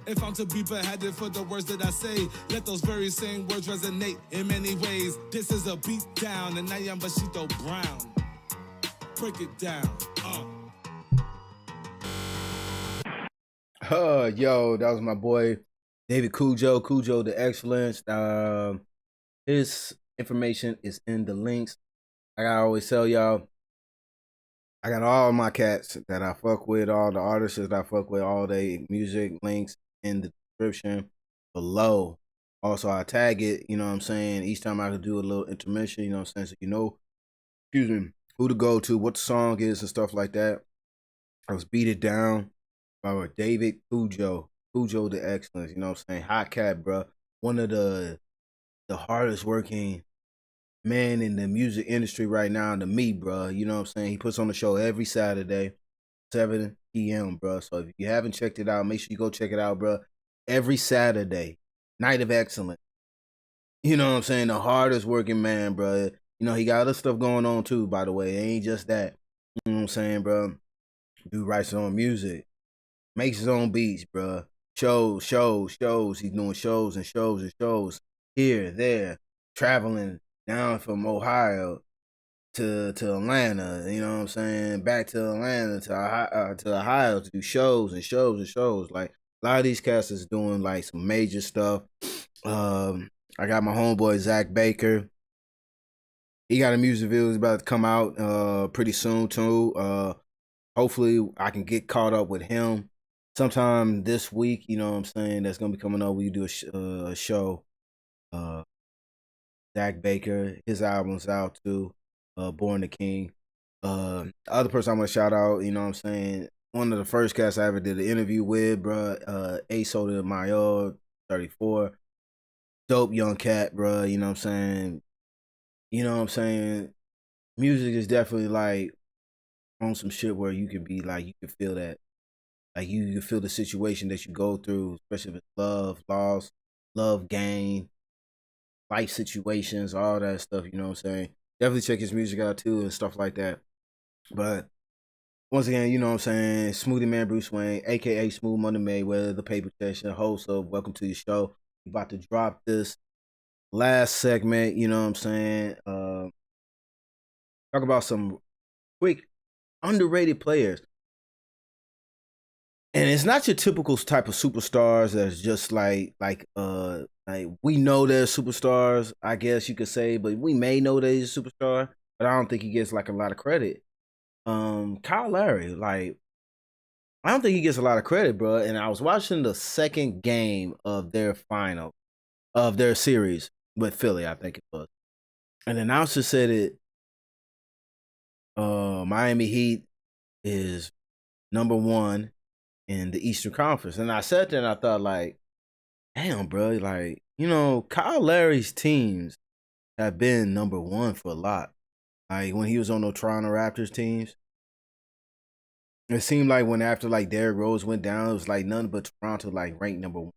If I'm to be beheaded for the words that I say, let those very same words resonate in many ways. This is a beat down and I am Bushido Brown. Break it down. Yo, that was my boy David Cudjoe The Excellence. His information is in the links. Like I always tell y'all, I got all my cats that I fuck with, all the artists that I fuck with, all the music links in the description below. Also, I tag it, you know what I'm saying? Each time I do a little intermission, you know what I'm saying? So you know, excuse me, who to go to, what the song is and stuff like that. I was Beat It Down by David Cudjoe The Excellence, you know what I'm saying? Hot cat, bro. One of the hardest working man in the music industry right now to me, bro. You know what I'm saying? He puts on the show every Saturday, 7 p.m., bro. So if you haven't checked it out, make sure you go check it out, bro. Every Saturday, Night of Excellence. You know what I'm saying? The hardest working man, bro. You know, he got other stuff going on too, by the way. It ain't just that. You know what I'm saying, bro? Dude writes his own music. Makes his own beats, bro. Shows. He's doing shows and shows and shows. Here, there. Traveling down from Ohio to Atlanta. You know what I'm saying? Back to Atlanta, to Ohio to do shows and shows and shows. Like, a lot of these cats is doing, like, some major stuff. I got my homeboy, Zack Baker. He got a music video that's about to come out pretty soon too. Hopefully I can get caught up with him sometime this week. You know what I'm saying? That's gonna be coming up. We do a show. Zack Baker, his album's out too. Born the King. The other person I'm gonna shout out, you know what I'm saying? One of the first cats I ever did an interview with, bro. A Soda Mayor, 34. Dope young cat, bro. You know what I'm saying? You know what I'm saying? Music is definitely like on some shit where you can be like, you can feel that. Like you can feel the situation that you go through, especially if it's love, loss, love gain, life situations, all that stuff, you know what I'm saying? Definitely check his music out too and stuff like that. But once again, you know what I'm saying? Smoothie Man Bruce Wayne, aka Smooth Money Mayweather, the paper session host of Welcome to the Show. We about to drop this last segment, you know what I'm saying? Talk about some quick underrated players. And it's not your typical type of superstars that's just like we know they're superstars, I guess you could say, but we may know they're a superstar, but I don't think he gets like a lot of credit. Kyle Lowry, like, I don't think he gets a lot of credit, bro. And I was watching the second game of their final of their series with Philly, I think it was. And the announcer said it. Miami Heat is number 1 in the Eastern Conference. And I sat there and I thought, like, damn, bro, like, you know, Kyle Lowry's teams have been number 1 for a lot. Like, when he was on the Toronto Raptors teams, it seemed like when after, like, Derrick Rose went down, it was, like, none but Toronto, like, ranked number 1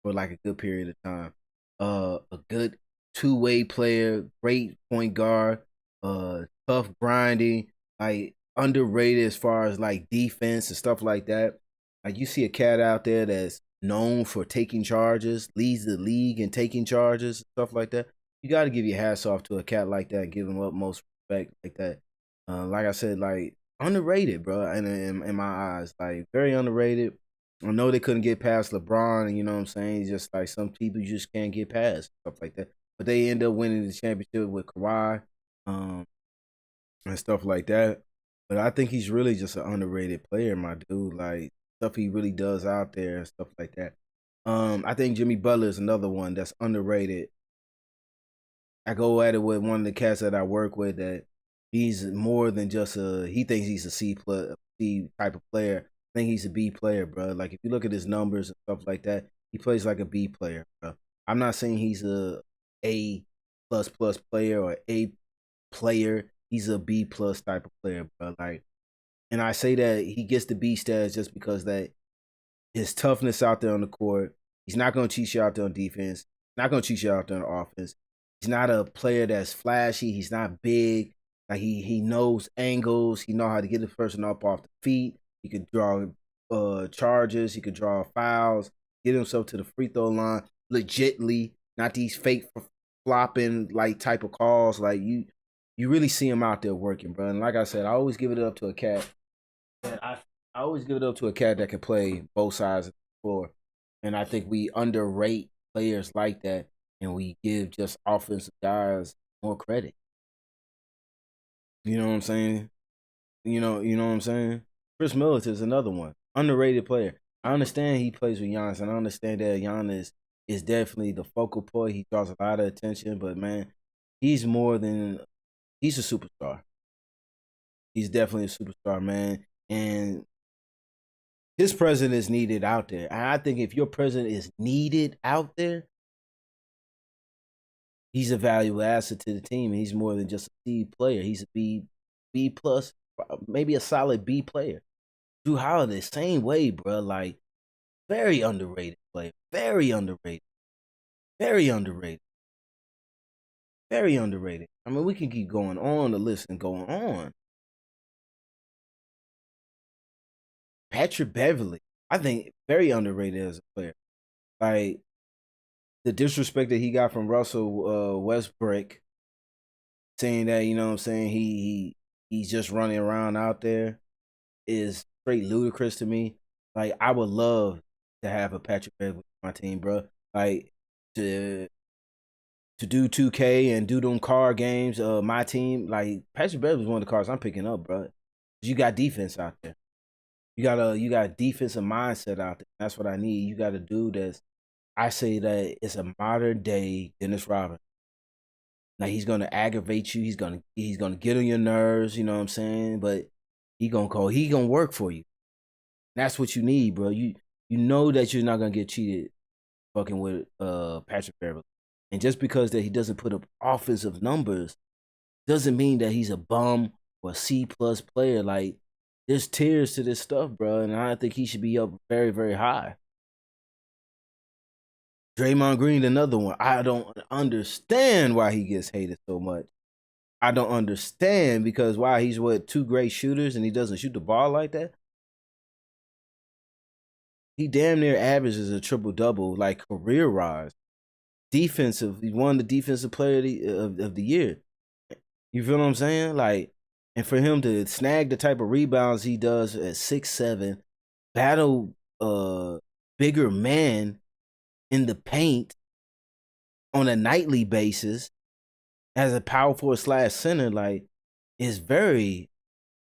for, like, a good period of time. A good two-way player, great point guard, tough grinding, like underrated as far as like defense and stuff like that. Like you see a cat out there that's known for taking charges, leads the league in taking charges, stuff like that. You got to give your hats off to a cat like that, give him utmost respect like that. Like I said, like underrated, bro. In my eyes, like very underrated. I know they couldn't get past LeBron, you know what I'm saying? It's just like some people you just can't get past, stuff like that. But they end up winning the championship with Kawhi, and stuff like that. But I think he's really just an underrated player, my dude. Like stuff he really does out there and stuff like that. I think Jimmy Butler is another one that's underrated. I go at it with one of the cats that I work with that he's more than just he thinks he's a C type of player. I think he's a B player, bro. Like if you look at his numbers and stuff like that, he plays like a B player, bro. I'm not saying he's A plus player or A player. He's a B plus type of player, bro. Like, and I say that he gets the B stats just because that his toughness out there on the court. He's not going to cheat you out there on defense. Not going to cheat you out there on offense. He's not a player that's flashy. He's not big. Like he knows angles. He know how to get the person up off the feet. He could draw charges. He could draw fouls. Get himself to the free throw line legitly. Not these fake flopping like type of calls. Like you really see him out there working, bro. And like I said, I always give it up to a cat. I always give it up to a cat that can play both sides of the floor. And I think we underrate players like that, and we give just offensive guys more credit. You know what I'm saying? You know what I'm saying? Chris Middleton is another one. Underrated player. I understand he plays with Giannis, and I understand that Giannis is definitely the focal point. He draws a lot of attention, but man, he's a superstar. He's definitely a superstar, man. And his presence is needed out there. And I think if your presence is needed out there, he's a valuable asset to the team. And he's more than just a C player. He's a B plus, maybe a solid B player. Drew Holiday, same way, bro. Like, very underrated player. Very underrated. Very underrated. Very underrated. I mean, we can keep going on the list and going on. Patrick Beverly, I think very underrated as a player. Like the disrespect that he got from Russell Westbrook, saying that, you know what I'm saying, he's just running around out there is straight ludicrous to me. Like I would love to have a Patrick Beverly on my team, bro. Like to do 2K and do them card games, my team, like Patrick Beverly is one of the cards I'm picking up, bro. You got defense out there. You got defensive mindset out there. That's what I need. You got a dude that's, I say that it's a modern day Dennis Rodman. Like he's gonna aggravate you. He's gonna get on your nerves. You know what I'm saying? But he gonna work for you. That's what you need, bro. You know that you're not gonna get cheated, fucking with Patrick Beverly. And just because that he doesn't put up offensive numbers, doesn't mean that he's a bum or a C plus player. Like. There's tiers to this stuff, bro, and I think he should be up very, very high. Draymond Green, another one. I don't understand why he gets hated so much. I don't understand because why he's two great shooters and he doesn't shoot the ball like that. He damn near averages a triple-double, like career-wise. Defensive, he won the defensive player of the year. You feel what I'm saying? Like, and for him to snag the type of rebounds he does at 6'7", battle bigger man in the paint on a nightly basis as a power forward / center, like, is very,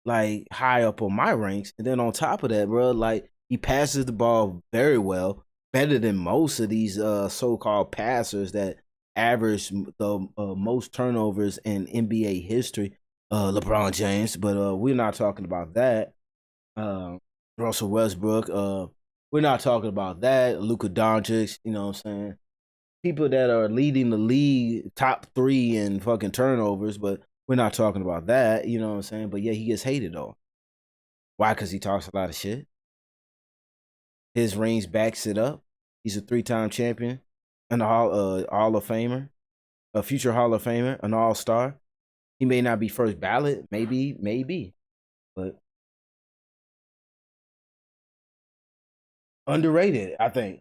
like, high up on my ranks. And then on top of that, bro, like, he passes the ball very well, better than most of these so-called passers that average the most turnovers in NBA history. LeBron James, but we're not talking about that. Russell Westbrook, we're not talking about that. Luka Doncic, you know what I'm saying? People that are leading the league top 3 in fucking turnovers, but we're not talking about that, you know what I'm saying? But yeah, he gets hated though. Why? Because he talks a lot of shit. His rings backs it up. He's a 3-time champion and a Hall of Famer. a future Hall of Famer, an all-star. He may not be first ballot, maybe, but underrated, I think.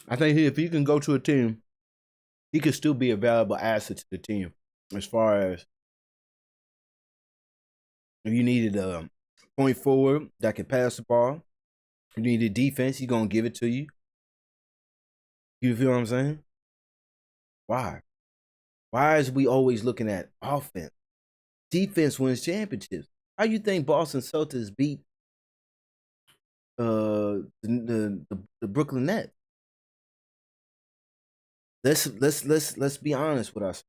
I think if he can go to a team, he could still be a valuable asset to the team. As far as if you needed a point forward that could pass the ball, if you needed defense, he's gonna give it to you. You feel what I'm saying? Why? Why is we always looking at offense? Defense wins championships. How you think Boston Celtics beat the Brooklyn Nets? Let's be honest with us.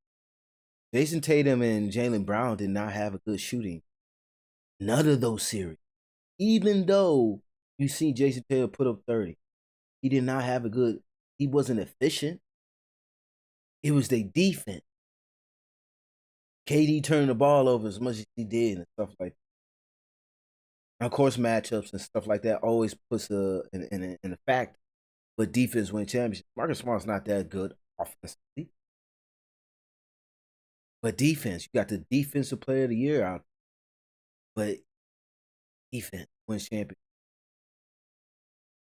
Jason Tatum and Jaylen Brown did not have a good shooting. None of those series. Even though you see Jason Tatum put up 30, he did not have a good. He wasn't efficient. It was their defense. KD turned the ball over as much as he did and stuff like that. And of course, matchups and stuff like that always puts in a fact. But defense win championships. Marcus Smart's not that good offensively. But defense, you got the defensive player of the year out. But defense wins championships.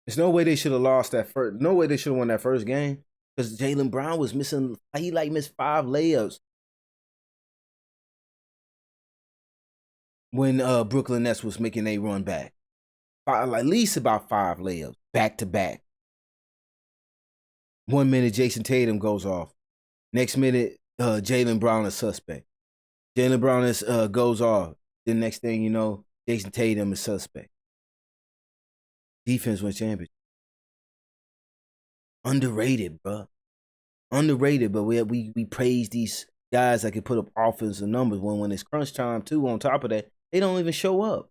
There's no way they should have lost that first. No way they should have won that first game because Jaylen Brown was missing. He missed 5 layups when Brooklyn Nets was making a run back. At least about 5 layups back to back. 1 minute Jason Tatum goes off. Next minute Jaylen Brown is suspect. Jaylen Brown goes off. The next thing you know, Jason Tatum is suspect. Defense wins championship. Underrated, bro. Underrated, but we praise these guys that can put up offensive numbers when it's crunch time too. On top of that, they don't even show up.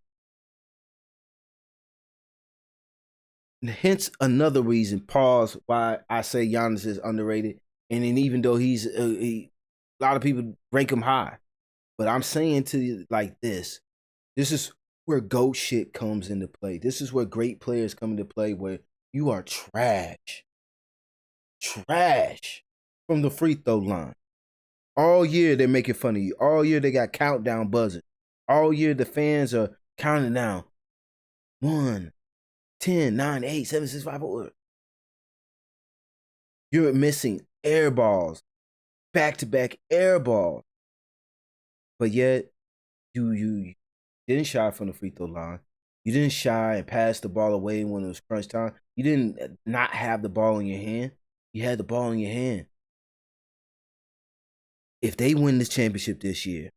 And hence another reason, pause, why I say Giannis is underrated. And then even though he's a lot of people rank him high, but I'm saying to you like this is where GOAT shit comes into play. This is where great players come into play, where you are trash from the free throw line. All year they're making fun of you. All year they got countdown buzzers. All year the fans are counting down 1, 10, 9, 8, 7, 6, 5, 4. You're missing air balls, back-to-back air balls. But yet, you didn't shy from the free throw line. You didn't shy and pass the ball away when it was crunch time. You didn't not have the ball in your hand. You had the ball in your hand. If they win this championship this year,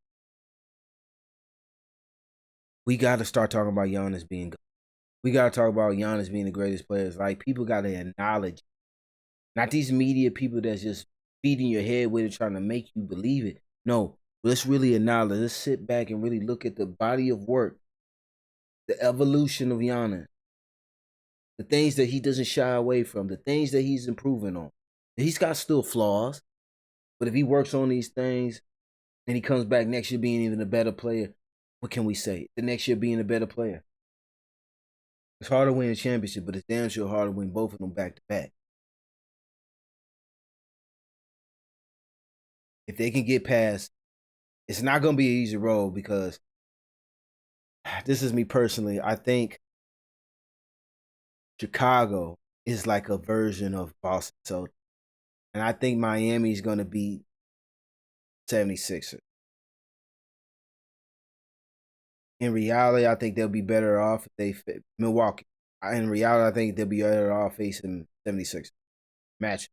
we got to start talking about Giannis being good. We got to talk about Giannis being the greatest players. Like, people got to acknowledge it. Not these media people that's just feeding your head with it, trying to make you believe it. No, let's really acknowledge. Let's sit back and really look at the body of work, the evolution of Giannis, the things that he doesn't shy away from, the things that he's improving on. He's got still flaws, but if he works on these things and he comes back next year being even a better player, what can we say? The next year being a better player. It's hard to win a championship, but it's damn sure hard to win both of them back to back. If they can get past, it's not going to be an easy road because this is me personally. I think Chicago is like a version of Boston Celtics. And I think Miami's going to beat 76ers. In reality, I think they'll be better off if they fit Milwaukee. In reality, I think they'll be better off facing 76ers match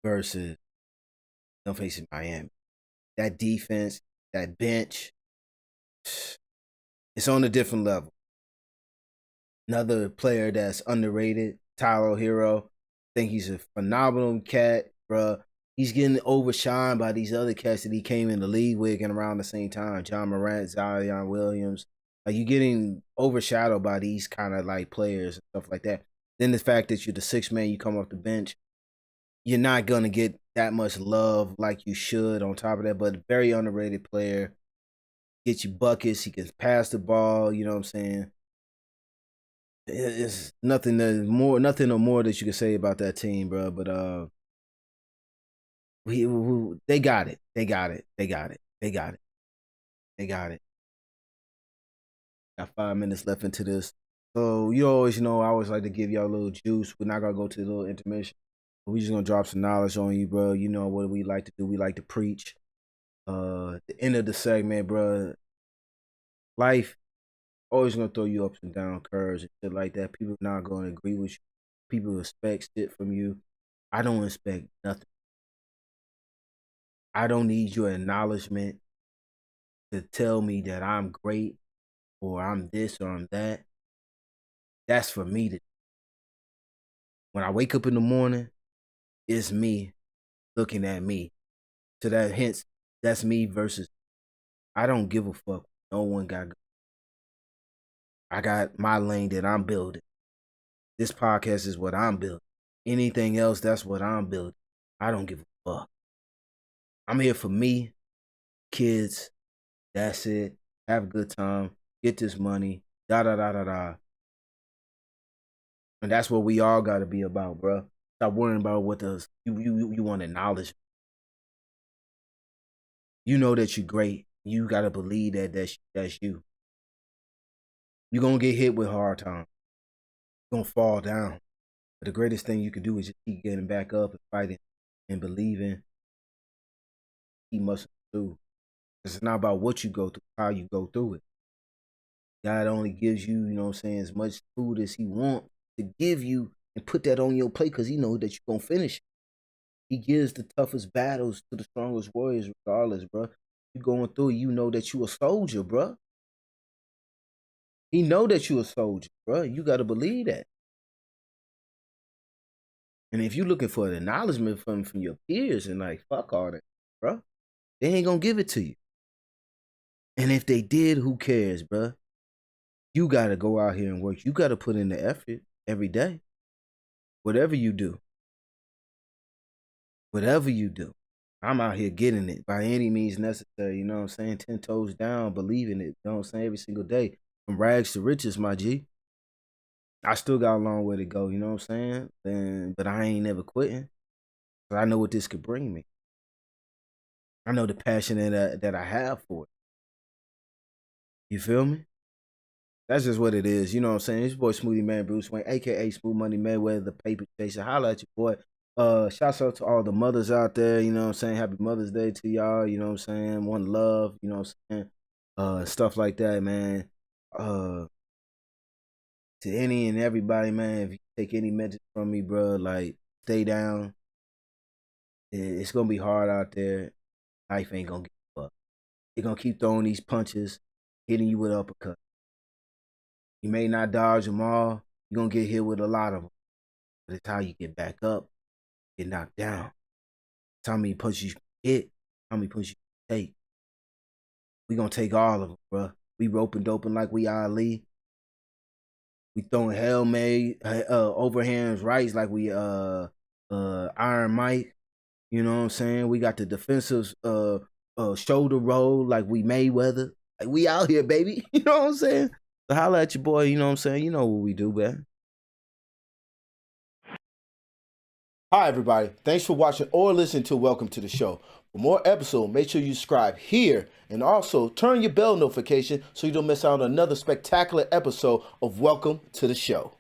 versus them facing Miami. That defense, that bench, it's on a different level. Another player that's underrated, Tyler Hero. I think he's a phenomenal cat, bro. He's getting overshined by these other cats that he came in the league with and around the same time. John Morant, Zion Williams. Like, you're getting overshadowed by these kind of like players and stuff like that. Then the fact that you're the sixth man, you come off the bench, you're not going to get that much love like you should on top of that. But a very underrated player. Get you buckets. He can pass the ball, you know what I'm saying? it's nothing or more that you can say about that team, bro. But they got it. They got it. They got it. They got it. They got it. Got 5 minutes left into this. So you always know I always like to give y'all a little juice. We're not gonna go to the little intermission. We just gonna drop some knowledge on you, bro. You know what we like to do. We like to preach. The end of the segment, bro. Life always gonna throw you ups and down curves and shit like that. People not gonna agree with you. People expect shit from you. I don't expect nothing. I don't need your acknowledgement to tell me that I'm great or I'm this or I'm that. That's for me to. When I wake up in the morning, it's me looking at me. So that hence, that's me versus. I don't give a fuck. No one got. I got my lane that I'm building. This podcast is what I'm building. Anything else, that's what I'm building. I don't give a fuck. I'm here for me, kids. That's it. Have a good time. Get this money. Da da da da da. And that's what we all got to be about, bro. Stop worrying about what you want to acknowledge. You know that you're great. You got to believe that's you. You're going to get hit with hard times. You're going to fall down. But the greatest thing you can do is just keep getting back up and fighting and believing. Keep muscling through. It's not about what you go through, how you go through it. God only gives you, you know what I'm saying, as much food as he wants to give you and put that on your plate because he knows that you're going to finish it. He gives the toughest battles to the strongest warriors regardless, bro. You going through it, you know that you a soldier, bro. He know that you a soldier, bro. You got to believe that. And if you looking for an acknowledgement from your peers and like, fuck all that, bro, they ain't going to give it to you. And if they did, who cares, bro? You got to go out here and work. You got to put in the effort every day. Whatever you do. Whatever you do. I'm out here getting it by any means necessary. You know what I'm saying? 10 toes down, believing it. You know what I'm saying? Every single day. From rags to riches, my G. I still got a long way to go. You know what I'm saying? But I ain't never quitting. But I know what this could bring me. I know the passion that I have for it. You feel me? That's just what it is. You know what I'm saying? It's your boy Smuvie Mane Bruce Wayne, a.k.a. Smooth Money Mayweather, the paper chaser. Holla at your boy. Shouts out to all the mothers out there. You know what I'm saying? Happy Mother's Day to y'all. You know what I'm saying? One love. You know what I'm saying? Stuff like that, man. To any and everybody, man, if you take any message from me, bro, like, stay down. It's going to be hard out there. Life ain't going to give up. They're going to keep throwing these punches, hitting you with uppercuts. You may not dodge them all. You're going to get hit with a lot of them. But it's how you get back up, get knocked down. It's how many punches you hit, how many punches you take. We're going to take all of them, bro. We roping doping like we Ali. We throwing Hail Mary, overhands rights like we Iron Mike. You know what I'm saying? We got the defensive shoulder roll like we Mayweather. Like we out here, baby. You know what I'm saying? So holla at your boy, you know what I'm saying? You know what we do, man. Hi, everybody. Thanks for watching or listening to Welcome to the Show. For more episodes, make sure you subscribe here and also turn your bell notification so you don't miss out on another spectacular episode of Welcome to the Show.